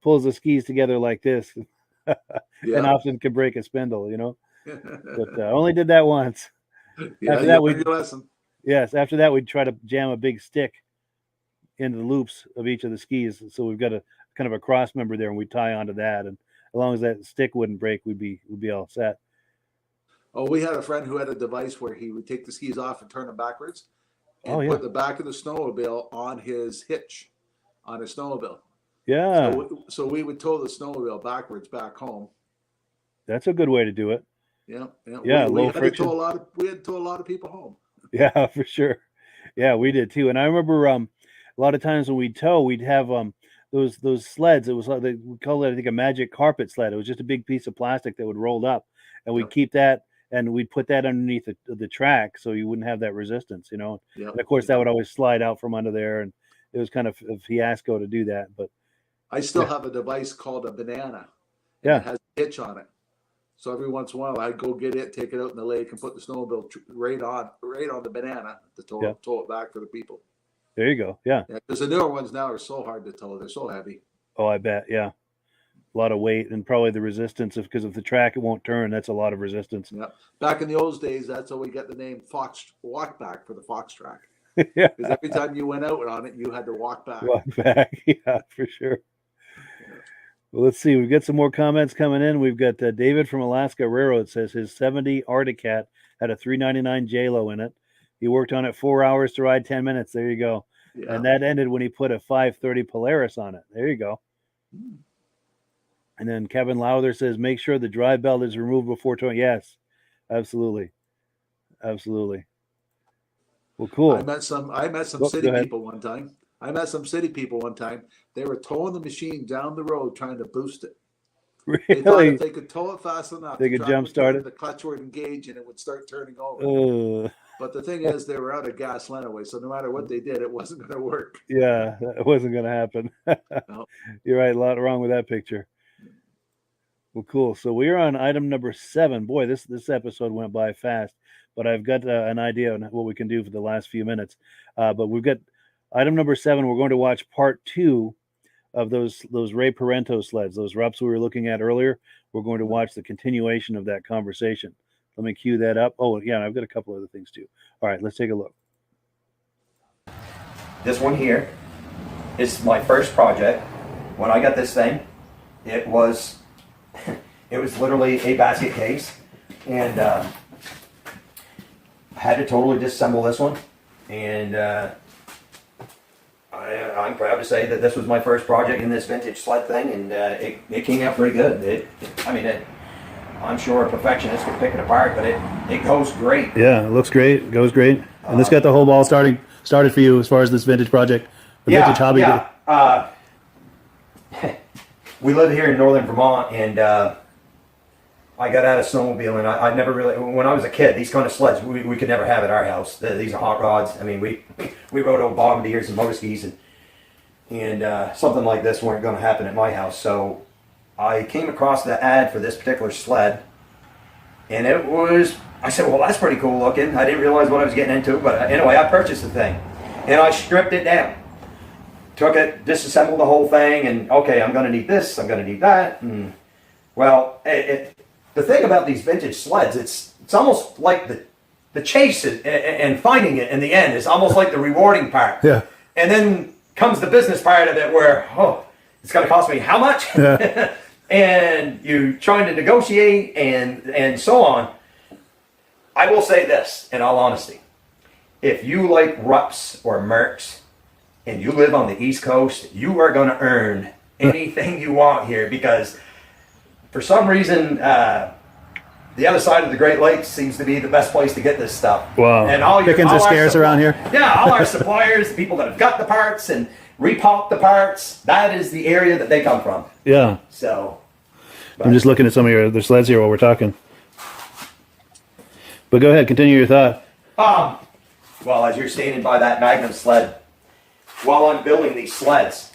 pulls the skis together like this, and often can break a spindle, But I only did that once. Yeah, after that, learned your lesson. Yes, after that we'd try to jam a big stick into the loops of each of the skis, so we've got a kind of a cross member there, and we tie onto that, and as long as that stick wouldn't break, we'd be all set. Oh, we had a friend who had a device where he would take the skis off and turn them backwards and put the back of the snowmobile on his hitch on his snowmobile. Yeah. So we would tow the snowmobile backwards back home. That's a good way to do it. Yeah. We had to tow a lot of people home. Yeah, for sure. Yeah, we did too. And I remember a lot of times when we'd tow, we'd have those sleds. It was like we called it, I think, a magic carpet sled. It was just a big piece of plastic that would roll up, and we'd keep that. And we'd put that underneath the track so you wouldn't have that resistance, And of course, that would always slide out from under there. And it was kind of a fiasco to do that. But I still have a device called a banana. Yeah. It has a hitch on it. So every once in a while, I'd go get it, take it out in the lake, and put the snowmobile right on the banana to tow it back for the people. There you go. Yeah. Because the newer ones now are so hard to tow. They're so heavy. Oh, I bet. Yeah. A lot of weight and probably the resistance because of the track, it won't turn. That's a lot of resistance. Yeah. Back in the old days, that's how we got the name Fox Walk Back for the Fox track. Yeah. Because every time you went out on it, you had to walk back. Walk back. Yeah, for sure. Well, let's see. We've got some more comments coming in. We've got David from Alaska Railroad says his 70 Arctic Cat had a 399 JLo in it. He worked on it 4 hours to ride 10 minutes. There you go. Yeah. And that ended when he put a 530 Polaris on it. There you go. And then Kevin Lowther says, make sure the drive belt is removed before towing. Yes, absolutely. Absolutely. Well, cool. I met some city people one time. They were towing the machine down the road trying to boost it. Really? They thought if they could tow it fast enough, they could jump start it. The clutch would engage and it would start turning over. But the thing is, they were out of gas anyway, so no matter what they did, it wasn't going to work. Yeah, it wasn't going to happen. No. You're right. A lot wrong with that picture. Well, cool. So we are on item number 7. Boy, this episode went by fast, but I've got an idea on what we can do for the last few minutes. But we've got item number 7. We're going to watch part 2 of those Ray Parenteau sleds, those Rupps we were looking at earlier. We're going to watch the continuation of that conversation. Let me cue that up. Oh, yeah, I've got a couple other things too. All right, let's take a look. This one here is my first project. When I got this thing, it was literally a basket case, and had to totally disassemble this one, and I'm proud to say that this was my first project in this vintage sled thing, and it came out pretty good. I'm sure a perfectionist could pick it apart, but it goes great. Yeah, it looks great. It goes great. And this got the whole ball started for you as far as this vintage project, the vintage hobby. Yeah. We live here in northern Vermont, and I got out of snowmobiling. I never really, when I was a kid, these kind of sleds we could never have at our house. These are hot rods. I mean, we rode over bombardiers and motor skis, and something like this weren't going to happen at my house. So I came across the ad for this particular sled, and I said, well, that's pretty cool looking. I didn't realize what I was getting into, but anyway, I purchased the thing, and I stripped it down. Took it, disassembled the whole thing, and okay, I'm going to need this, I'm going to need that. And well, the thing about these vintage sleds, it's almost like the chase and finding it in the end is almost like the rewarding part. Yeah. And then comes the business part of it where, it's going to cost me how much? Yeah. And you trying to negotiate and so on. I will say this, in all honesty. If you like Rupps or Mercs, and you live on the East Coast, you are going to earn anything you want here, because for some reason, the other side of the Great Lakes seems to be the best place to get this stuff. Wow. And all Pickings are scarce around here. Yeah, all our suppliers, the people that have got the parts and repop the parts, that is the area that they come from. Yeah. So. I'm just looking at some of the sleds here while we're talking. But go ahead, continue your thought. Well, as you're standing by that Magnum sled, while I'm building these sleds,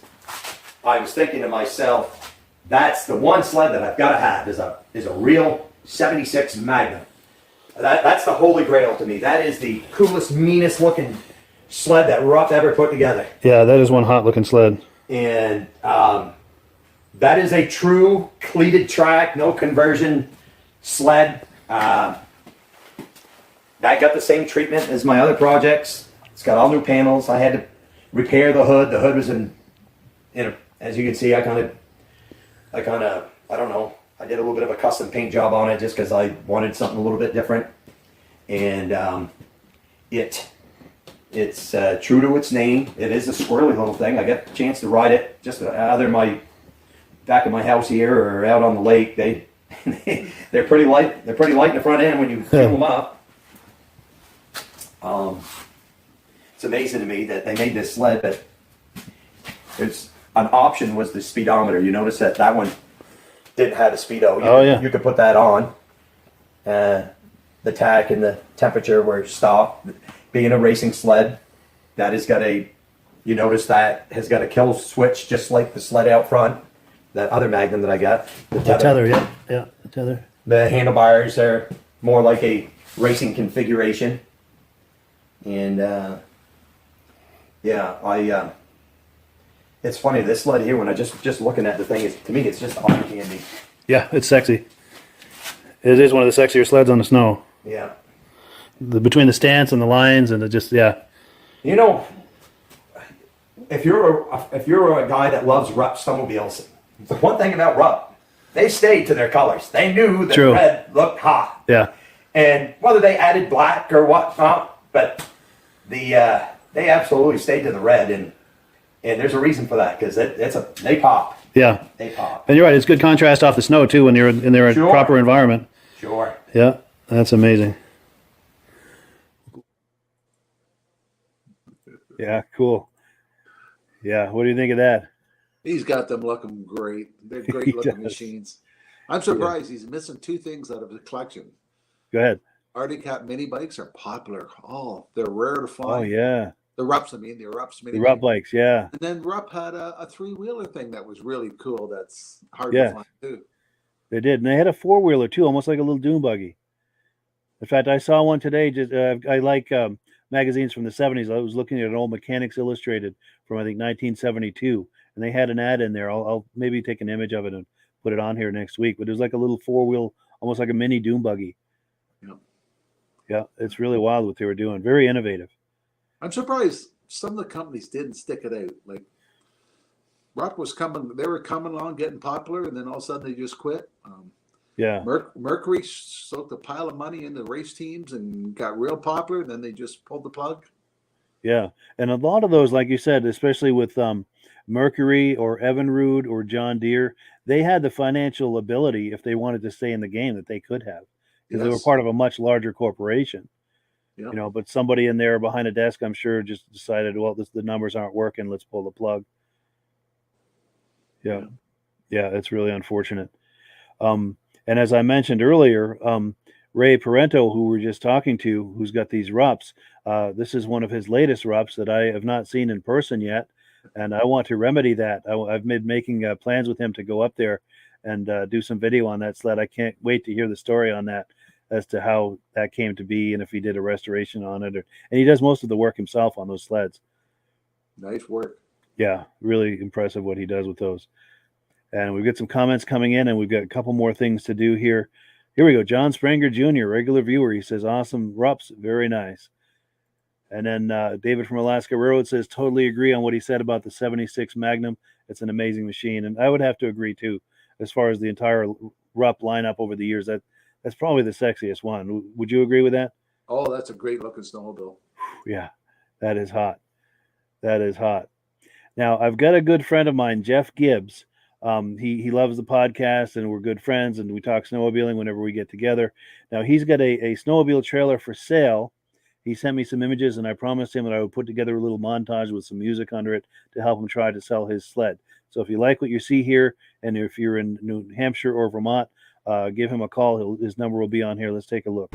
I was thinking to myself, that's the one sled that I've got to have is a real 76 Magnum. That's the holy grail to me. That is the coolest, meanest looking sled that Rupp ever put together. Yeah, that is one hot looking sled. And that is a true cleated track, no conversion sled. That got the same treatment as my other projects. It's got all new panels. I had to repair the hood. The hood was as you can see, I don't know. I did a little bit of a custom paint job on it just because I wanted something a little bit different. And it's true to its name. It is a squirrely little thing. I got a chance to ride it just either back at my house here or out on the lake. They're pretty light. They're pretty light in the front end when you fill them up. It's amazing to me that they made this sled, but it's an option was the speedometer. You notice that one didn't have a speedo. You could put that on. The tack and the temperature were stopped. Being a racing sled, that has got you notice that has got a kill switch just like the sled out front. That other Magnum that I got. The tether, yeah, the tether. The handlebars are more like a racing configuration. And it's funny, this sled here, when I just looking at the thing, to me it's just eye candy. Yeah, it's sexy. It is one of the sexier sleds on the snow. Yeah. Between the stance and the lines and You know, if you're a guy that loves Rupp snowmobiles, the one thing about Rupp, they stayed to their colors. They knew that red looked hot. Yeah. And whether they added black or whatnot, but they absolutely stayed to the red, and there's a reason for that, because they pop. Yeah. They pop. And you're right, it's good contrast off the snow too when you're in their proper environment. Sure. Yeah, that's amazing. Yeah, cool. Yeah, what do you think of that? He's got them looking great. They're great looking machines. I'm surprised he's missing two things out of the collection. Go ahead. Arctic Cat mini bikes are popular. Oh, they're rare to find. Oh, yeah. The Rupps, the Rupps mini The Rupp bikes, yeah. And then Rupp had a three-wheeler thing that was really cool. That's hard to find too. They did. And they had a four-wheeler too, almost like a little dune buggy. In fact, I saw one today. I like magazines from the 70s. I was looking at an old Mechanics Illustrated from, I think, 1972. And they had an ad in there. I'll maybe take an image of it and put it on here next week. But it was like a little four-wheel, almost like a mini dune buggy. Yeah. Yeah, it's really wild what they were doing. Very innovative. I'm surprised some of the companies didn't stick it out. Like Rupp was coming, they were coming along, getting popular, and then all of a sudden they just quit. Yeah. Mercury soaked a pile of money into race teams and got real popular. And then they just pulled the plug. Yeah. And a lot of those, like you said, especially with Mercury or Evinrude or John Deere, they had the financial ability, if they wanted to stay in the game, that they could have, because they were Yes. part of a much larger corporation. Yeah. You know, but somebody in there behind a desk, I'm sure, just decided, well, the numbers aren't working. Let's pull the plug. Yeah. Yeah, it's really unfortunate. And as I mentioned earlier, Ray Parenteau, who we're just talking to, who's got these Rupps, this is one of his latest Rupps that I have not seen in person yet, and I want to remedy that. I've been making plans with him to go up there and do some video on that sled. I can't wait to hear the story on that, as to how that came to be and if he did a restoration on it. And he does most of the work himself on those sleds. Nice work. Yeah, really impressive what he does with those. And we've got some comments coming in, and we've got a couple more things to do here. Here we go. John Spranger Jr., regular viewer. He says, awesome Rupps, very nice. And then David from Alaska Railroad says, totally agree on what he said about the 76 Magnum. It's an amazing machine. And I would have to agree, too, as far as the entire Rupp lineup over the years. That's probably the sexiest one. Would you agree with that? Oh, that's a great looking snowmobile. Yeah, that is hot. That is hot. Now, I've got a good friend of mine, Jeff Gibbs. He loves the podcast, and we're good friends, and we talk snowmobiling whenever we get together. Now, he's got a snowmobile trailer for sale. He sent me some images, and I promised him that I would put together a little montage with some music under it to help him try to sell his sled. So if you like what you see here, and if you're in New Hampshire or Vermont, give him a call. His number will be on here. Let's take a look.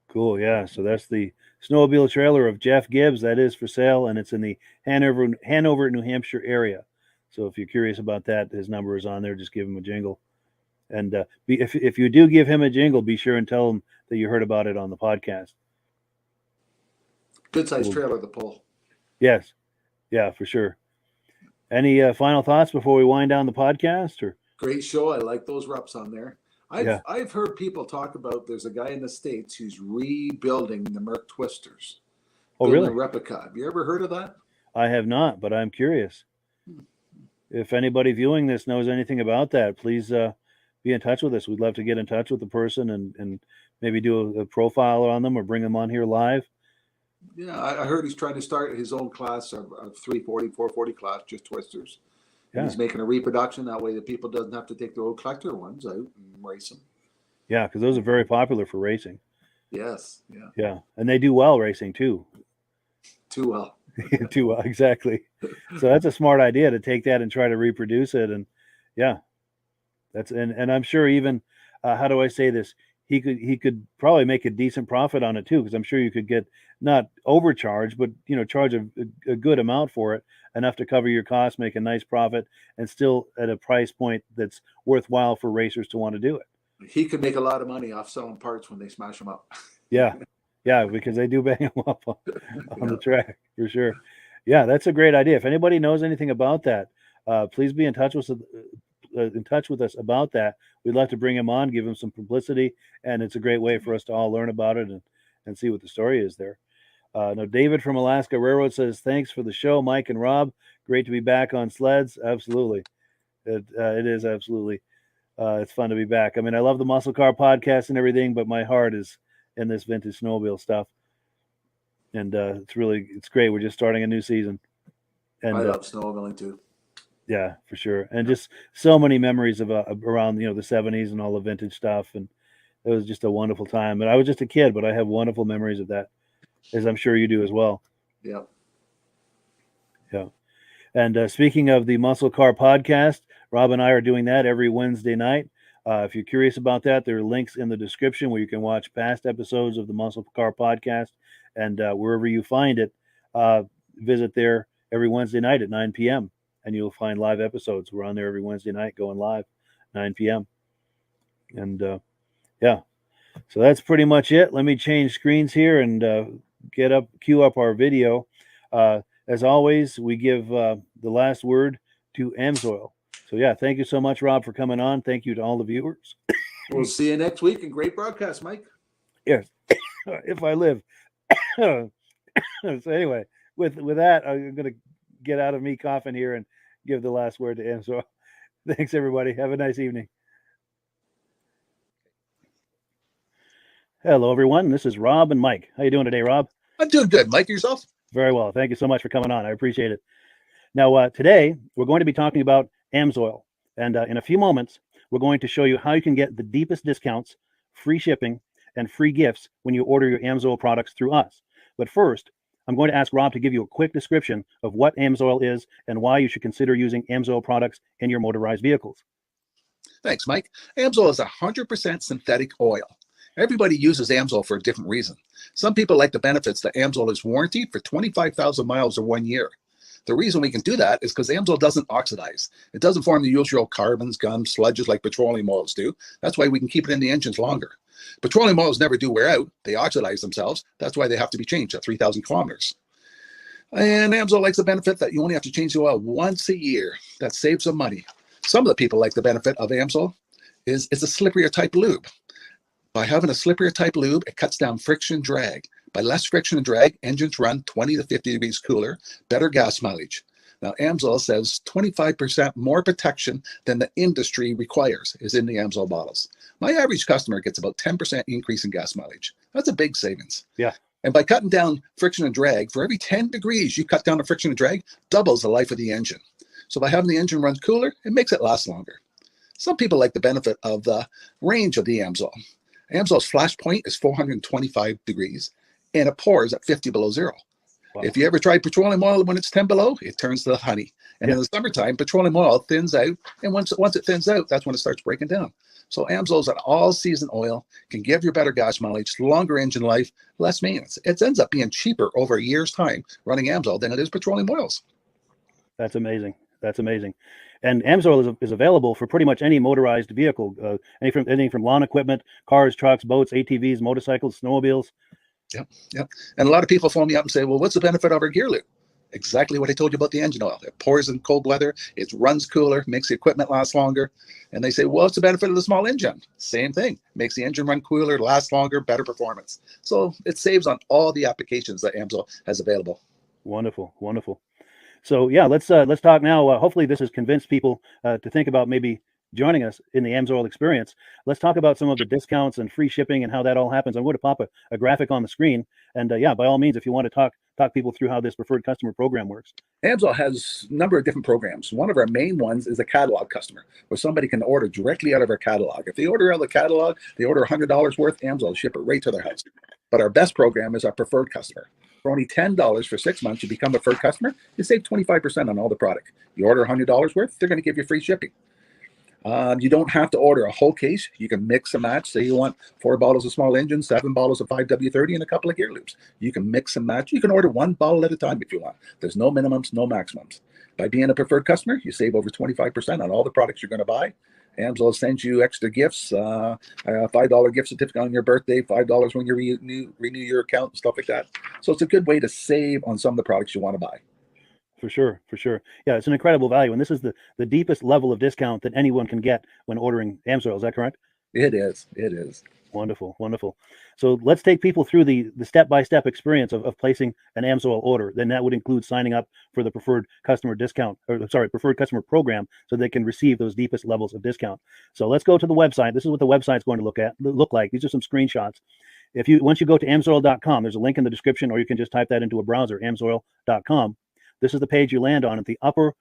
Cool, yeah. So that's the snowmobile trailer of Jeff Gibbs. That is for sale, and it's in the Hanover, New Hampshire area. So if you're curious about that, his number is on there. Just give him a jingle. And if you do give him a jingle, be sure and tell him that you heard about it on the podcast. Good sized trailer to pull. Yes. Yeah, for sure. Any final thoughts before we wind down the podcast? Or Great show. I like those Rupps on there. Yeah. I've heard people talk about there's a guy in the States who's rebuilding the Merc Twisters. Oh, building really? A replica. Have you ever heard of that? I have not, but I'm curious. If anybody viewing this knows anything about that, please be in touch with us. We'd love to get in touch with the person and maybe do a profile on them or bring them on here live. Yeah, I heard he's trying to start his own class of 340, 440 class, just Twisters. Yeah. He's making a reproduction. That way the people doesn't have to take their old collector ones out and race them. Yeah, because those are very popular for racing. Yes, yeah. Yeah, and they do well racing too. Too well. Too well, exactly. So that's a smart idea to take that and try to reproduce it. And yeah, and I'm sure even how do I say this? He could probably make a decent profit on it too, because I'm sure you could get not overcharged, but charge a good amount for it, enough to cover your costs, make a nice profit, and still at a price point that's worthwhile for racers to want to do it. He could make a lot of money off selling parts when they smash them up. Yeah, because they do bang them up on the track for sure. Yeah, that's a great idea. If anybody knows anything about that, please be in touch with us about that. We'd love to bring him on, give him some publicity, and it's a great way for us to all learn about it and see what the story is there. Now, David from Alaska Railroad says, thanks for the show, Mike and Rob. Great to be back on sleds. Absolutely. It is absolutely. It's fun to be back. I mean, I love the Muscle Car podcast and everything, but my heart is in this vintage snowmobile stuff. And it's great. We're just starting a new season. And I love snowmobiling too. Yeah, for sure. And just so many memories of around, the 70s and all the vintage stuff. And It was just a wonderful time. And I was just a kid, but I have wonderful memories of that, as I'm sure you do as well. Yeah. Yeah. And speaking of the Muscle Car podcast, Rob and I are doing that every Wednesday night. If you're curious about that, there are links in the description where you can watch past episodes of the Muscle Car podcast. And wherever you find it, visit there every Wednesday night at 9 p.m. and you'll find live episodes. We're on there every Wednesday night going live, 9 p.m. And yeah, so that's pretty much it. Let me change screens here and cue up our video. As always, we give the last word to AMSOIL. So yeah, thank you so much, Rob, for coming on. Thank you to all the viewers. We'll see you next week, and great broadcast, Mike. Yes, if I live. So anyway, with that, I'm going to get out of me coughing here and give the last word to AMSOIL. Thanks, everybody. Have a nice evening. Hello, everyone. This is Rob and Mike. How you doing today, Rob? I'm doing good. Mike, yourself? Very well. Thank you so much for coming on. I appreciate it. Now, today, we're going to be talking about AMSOIL. And in a few moments, we're going to show you how you can get the deepest discounts, free shipping, and free gifts when you order your AMSOIL products through us. But first, I'm going to ask Rob to give you a quick description of what AMSOIL is and why you should consider using AMSOIL products in your motorized vehicles. Thanks, Mike. AMSOIL is 100% synthetic oil. Everybody uses AMSOIL for a different reason. Some people like the benefits that AMSOIL is warranted for 25,000 miles or 1 year. The reason we can do that is because AMSOIL doesn't oxidize. It doesn't form the usual carbons, gums, sludges like petroleum oils do. That's why we can keep it in the engines longer. Petroleum oils never do wear out. They oxidize themselves. That's why they have to be changed at 3,000 kilometers. And AMSOIL likes the benefit that you only have to change the oil once a year. That saves some money. Some of the people like the benefit of AMSOIL is it's a slipperier type lube. By having a slipperier type lube, it cuts down friction and drag. By less friction and drag, engines run 20 to 50 degrees cooler, better gas mileage. Now, AMSOIL says 25% more protection than the industry requires is in the AMSOIL bottles. My average customer gets about 10% increase in gas mileage. That's a big savings. Yeah. And by cutting down friction and drag, for every 10 degrees you cut down the friction and drag, doubles the life of the engine. So by having the engine run cooler, it makes it last longer. Some people like the benefit of the range of the AMSOIL. AMSOIL's flash point is 425 degrees, and it pours at 50 below zero. Wow. If you ever tried petroleum oil when it's 10 below, it turns to honey. And in the summertime, petroleum oil thins out, and once it thins out, that's when it starts breaking down. So AMSOIL is an all-season oil, can give you better gas mileage, longer engine life, less maintenance. It ends up being cheaper over a year's time running AMSOIL than it is petroleum oils. That's amazing. That's amazing. And AMSOIL is available for pretty much any motorized vehicle, anything from lawn equipment, cars, trucks, boats, ATVs, motorcycles, snowmobiles. Yep. And a lot of people phone me up and say, well, what's the benefit of our gear lube? Exactly what I told you about the engine oil. It pours in cold weather, it runs cooler, makes the equipment last longer. And they say, well, what's the benefit of the small engine? Same thing. Makes the engine run cooler, last longer, better performance. So it saves on all the applications that AMSOIL has available. Wonderful, wonderful. So yeah, let's talk now. Hopefully this has convinced people to think about maybe joining us in the AMSOIL experience. Let's talk about some of the discounts and free shipping and how that all happens. I'm going to pop a graphic on the screen. And yeah, by all means, if you want to talk people through how this preferred customer program works. AMSOIL has a number of different programs. One of our main ones is a catalog customer, where somebody can order directly out of our catalog. If they order out of the catalog, they order $100 worth, AMSOIL will ship it right to their house. But our best program is our preferred customer. For only $10 for 6 months, you become a preferred customer, you save 25% on all the product. You order $100 worth, they're going to give you free shipping. You don't have to order a whole case. You can mix and match. Say you want 4 bottles of small engine, 7 bottles of 5W30, and a couple of gear loops. You can mix and match. You can order 1 bottle at a time if you want. There's no minimums, no maximums. By being a preferred customer, you save over 25% on all the products you're going to buy. AMSOIL sends you extra gifts, a $5 gift certificate on your birthday, $5 when you renew your account and stuff like that. So it's a good way to save on some of the products you want to buy. For sure. Yeah, it's an incredible value. And this is the deepest level of discount that anyone can get when ordering AMSOIL. Is that correct? It is. Wonderful. So let's take people through the step-by-step experience of placing an AMSOIL order. Then that would include signing up for the preferred customer preferred customer program, so they can receive those deepest levels of discount. So let's go to the website. This is what the website's going to look like. These are some screenshots. Once you go to amsoil.com, there's a link in the description, or you can just type that into a browser, amsoil.com. This is the page you land on. At the upper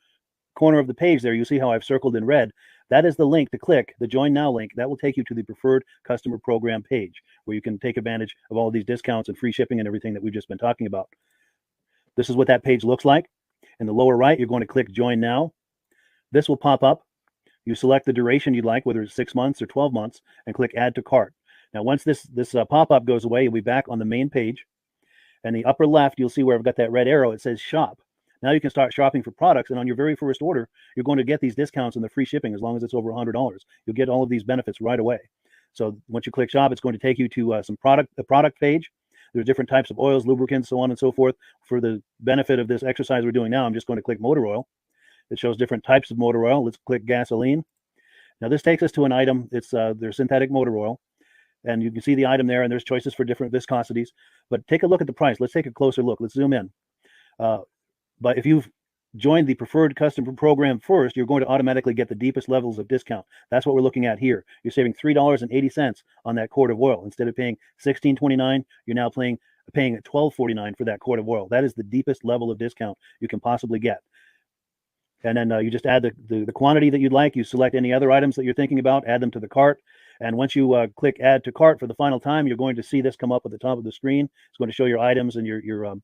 corner of the page there, you see how I've circled in red. That is the link to click, the Join Now link. That will take you to the Preferred Customer Program page, where you can take advantage of all of these discounts and free shipping and everything that we've just been talking about. This is what that page looks like. In the lower right, you're going to click Join Now. This will pop up. You select the duration you'd like, whether it's 6 months or 12 months, and click Add to Cart. Now, once this pop-up goes away, you'll be back on the main page. And the upper left, you'll see where I've got that red arrow. It says Shop. Now you can start shopping for products, and on your very first order, you're going to get these discounts and the free shipping as long as it's over $100. You'll get all of these benefits right away. So once you click Shop, it's going to take you to the product page. There's different types of oils, lubricants, so on and so forth. For the benefit of this exercise we're doing now, I'm just going to click motor oil. It shows different types of motor oil. Let's click gasoline. Now this takes us to an item. It's their synthetic motor oil. And you can see the item there, and there's choices for different viscosities. But take a look at the price. Let's take a closer look. Let's zoom in. But if you've joined the Preferred Customer Program first, you're going to automatically get the deepest levels of discount. That's what we're looking at here. You're saving $3.80 on that quart of oil. Instead of paying $16.29, you're now paying $12.49 for that quart of oil. That is the deepest level of discount you can possibly get. And then you just add the quantity that you'd like. You select any other items that you're thinking about, add them to the cart. And once you click Add to Cart for the final time, you're going to see this come up at the top of the screen. It's going to show your items and your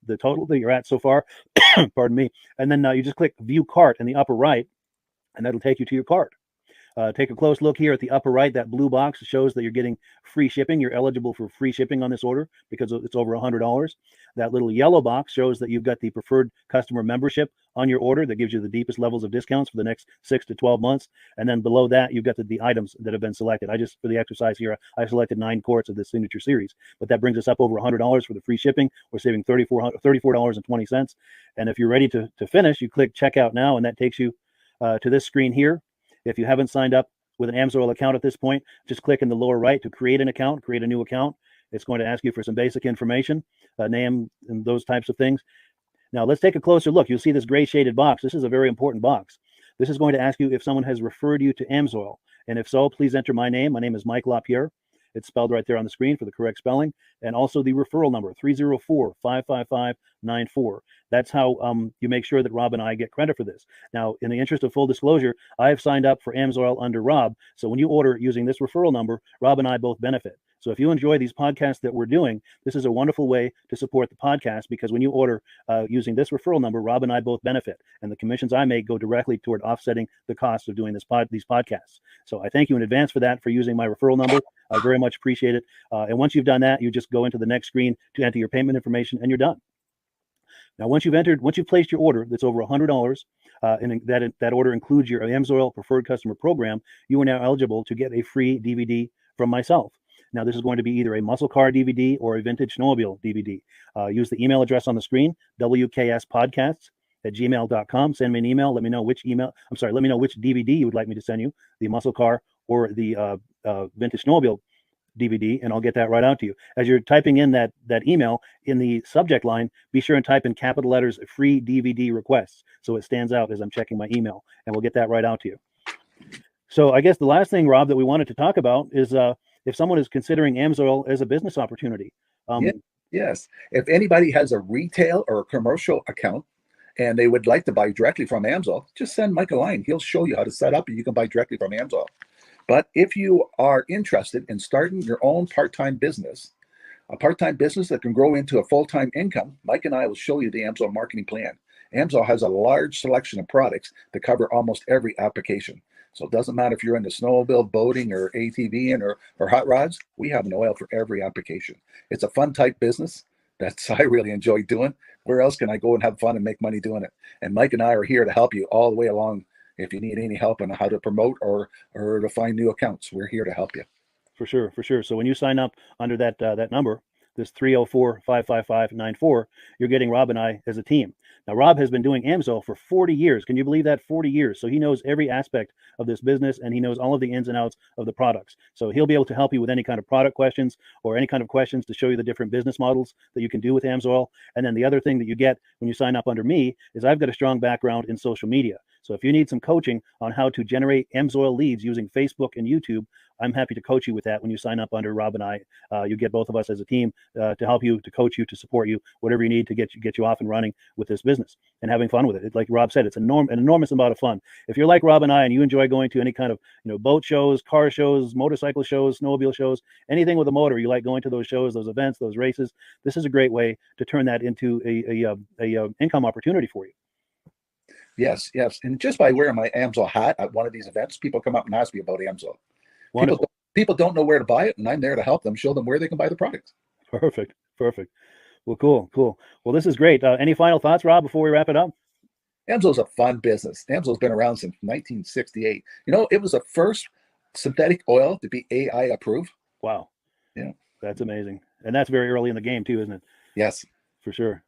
the total that you're at so far. Pardon me. And then you just click View Cart in the upper right, and that'll take you to your cart. Take a close look here at the upper right. That blue box shows that you're getting free shipping. You're eligible for free shipping on this order because it's over $100. That little yellow box shows that you've got the preferred customer membership on your order that gives you the deepest levels of discounts for the next 6 to 12 months. And then below that, you've got the items that have been selected. For the exercise here, I selected 9 quarts of this signature series, but that brings us up over $100 for the free shipping. We're saving $34.20. And if you're ready to finish, you click Checkout Now, and that takes you to this screen here. If you haven't signed up with an AMSOIL account at this point, just click in the lower right to create an account, create a new account. It's going to ask you for some basic information, name and those types of things. Now let's take a closer look. You'll see this gray shaded box. This is a very important box. This is going to ask you if someone has referred you to AMSOIL. And if so, please enter my name. My name is Mike LaPierre. It's spelled right there on the screen for the correct spelling. And also the referral number, 304-555-94. That's how you make sure that Rob and I get credit for this. Now, in the interest of full disclosure, I have signed up for AMSOIL under Rob. So when you order using this referral number, Rob and I both benefit. So if you enjoy these podcasts that we're doing, this is a wonderful way to support the podcast, because when you order using this referral number, Rob and I both benefit. And the commissions I make go directly toward offsetting the cost of doing these podcasts. So I thank you in advance for that, for using my referral number. I very much appreciate it. And once you've done that, you just go into the next screen to enter your payment information, and you're done. Now, once you've placed your order that's over $100, and that order includes your AMSOIL Preferred Customer Program, you are now eligible to get a free DVD from myself. Now, this is going to be either a muscle car DVD or a vintage snowmobile DVD. Use the email address on the screen, wkspodcasts@gmail.com. Send me an email. Let me know which DVD you would like me to send you, the muscle car or the vintage snowmobile DVD, and I'll get that right out to you. As you're typing in that email, in the subject line, be sure and type in capital letters "free DVD requests" so it stands out as I'm checking my email, and we'll get that right out to you. So I guess the last thing, Rob, that we wanted to talk about is if someone is considering AMSOIL as a business opportunity. Yes. If anybody has a retail or a commercial account and they would like to buy directly from AMSOIL, just send Mike a line. He'll show you how to set up, and you can buy directly from AMSOIL. But if you are interested in starting your own part-time business, a part-time business that can grow into a full-time income, Mike and I will show you the AMSOIL marketing plan. AMSOIL has a large selection of products that cover almost every application. So it doesn't matter if you're into snowmobile, boating, or ATVing, or hot rods. We have an oil for every application. It's a fun type business that's I really enjoy doing. Where else can I go and have fun and make money doing it? And Mike and I are here to help you all the way along. If you need any help on how to promote or to find new accounts, we're here to help you. For sure. So when you sign up under that number, this 304-555-94, you're getting Rob and I as a team. Now, Rob has been doing AMSOIL for 40 years. Can you believe that? 40 years. So he knows every aspect of this business, and he knows all of the ins and outs of the products. So he'll be able to help you with any kind of product questions or any kind of questions to show you the different business models that you can do with AMSOIL. And then the other thing that you get when you sign up under me is I've got a strong background in social media. So if you need some coaching on how to generate AMSOIL leads using Facebook and YouTube, I'm happy to coach you with that when you sign up under Rob and I. You get both of us as a team to help you, to coach you, to support you, whatever you need to get you off and running with this business and having fun with it. Like Rob said, it's an enormous amount of fun. If you're like Rob and I and you enjoy going to any kind of boat shows, car shows, motorcycle shows, snowmobile shows, anything with a motor, you like going to those shows, those events, those races, this is a great way to turn that into a income opportunity for you. Yes, yes. And just by wearing my AMSOIL hat at one of these events, people come up and ask me about AMSOIL. Wonderful. People don't know where to buy it, and I'm there to help them, show them where they can buy the product. Perfect. Well, cool. Well, this is great. Any final thoughts, Rob, before we wrap it up? AMSOIL's a fun business. AMSOIL's been around since 1968. It was the first synthetic oil to be AI approved. Wow. Yeah. That's amazing. And that's very early in the game too, isn't it? Yes. For sure.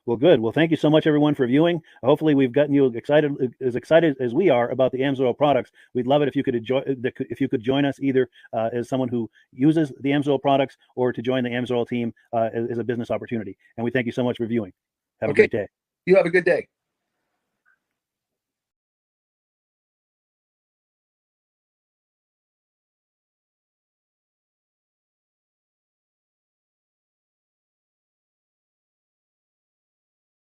Well, good. Well, thank you so much, everyone, for viewing. Hopefully, we've gotten you excited as we are about the AMSOIL products. We'd love it if you could join us either as someone who uses the AMSOIL products or to join the AMSOIL team as a business opportunity. And we thank you so much for viewing. Have a great day. You have a good day.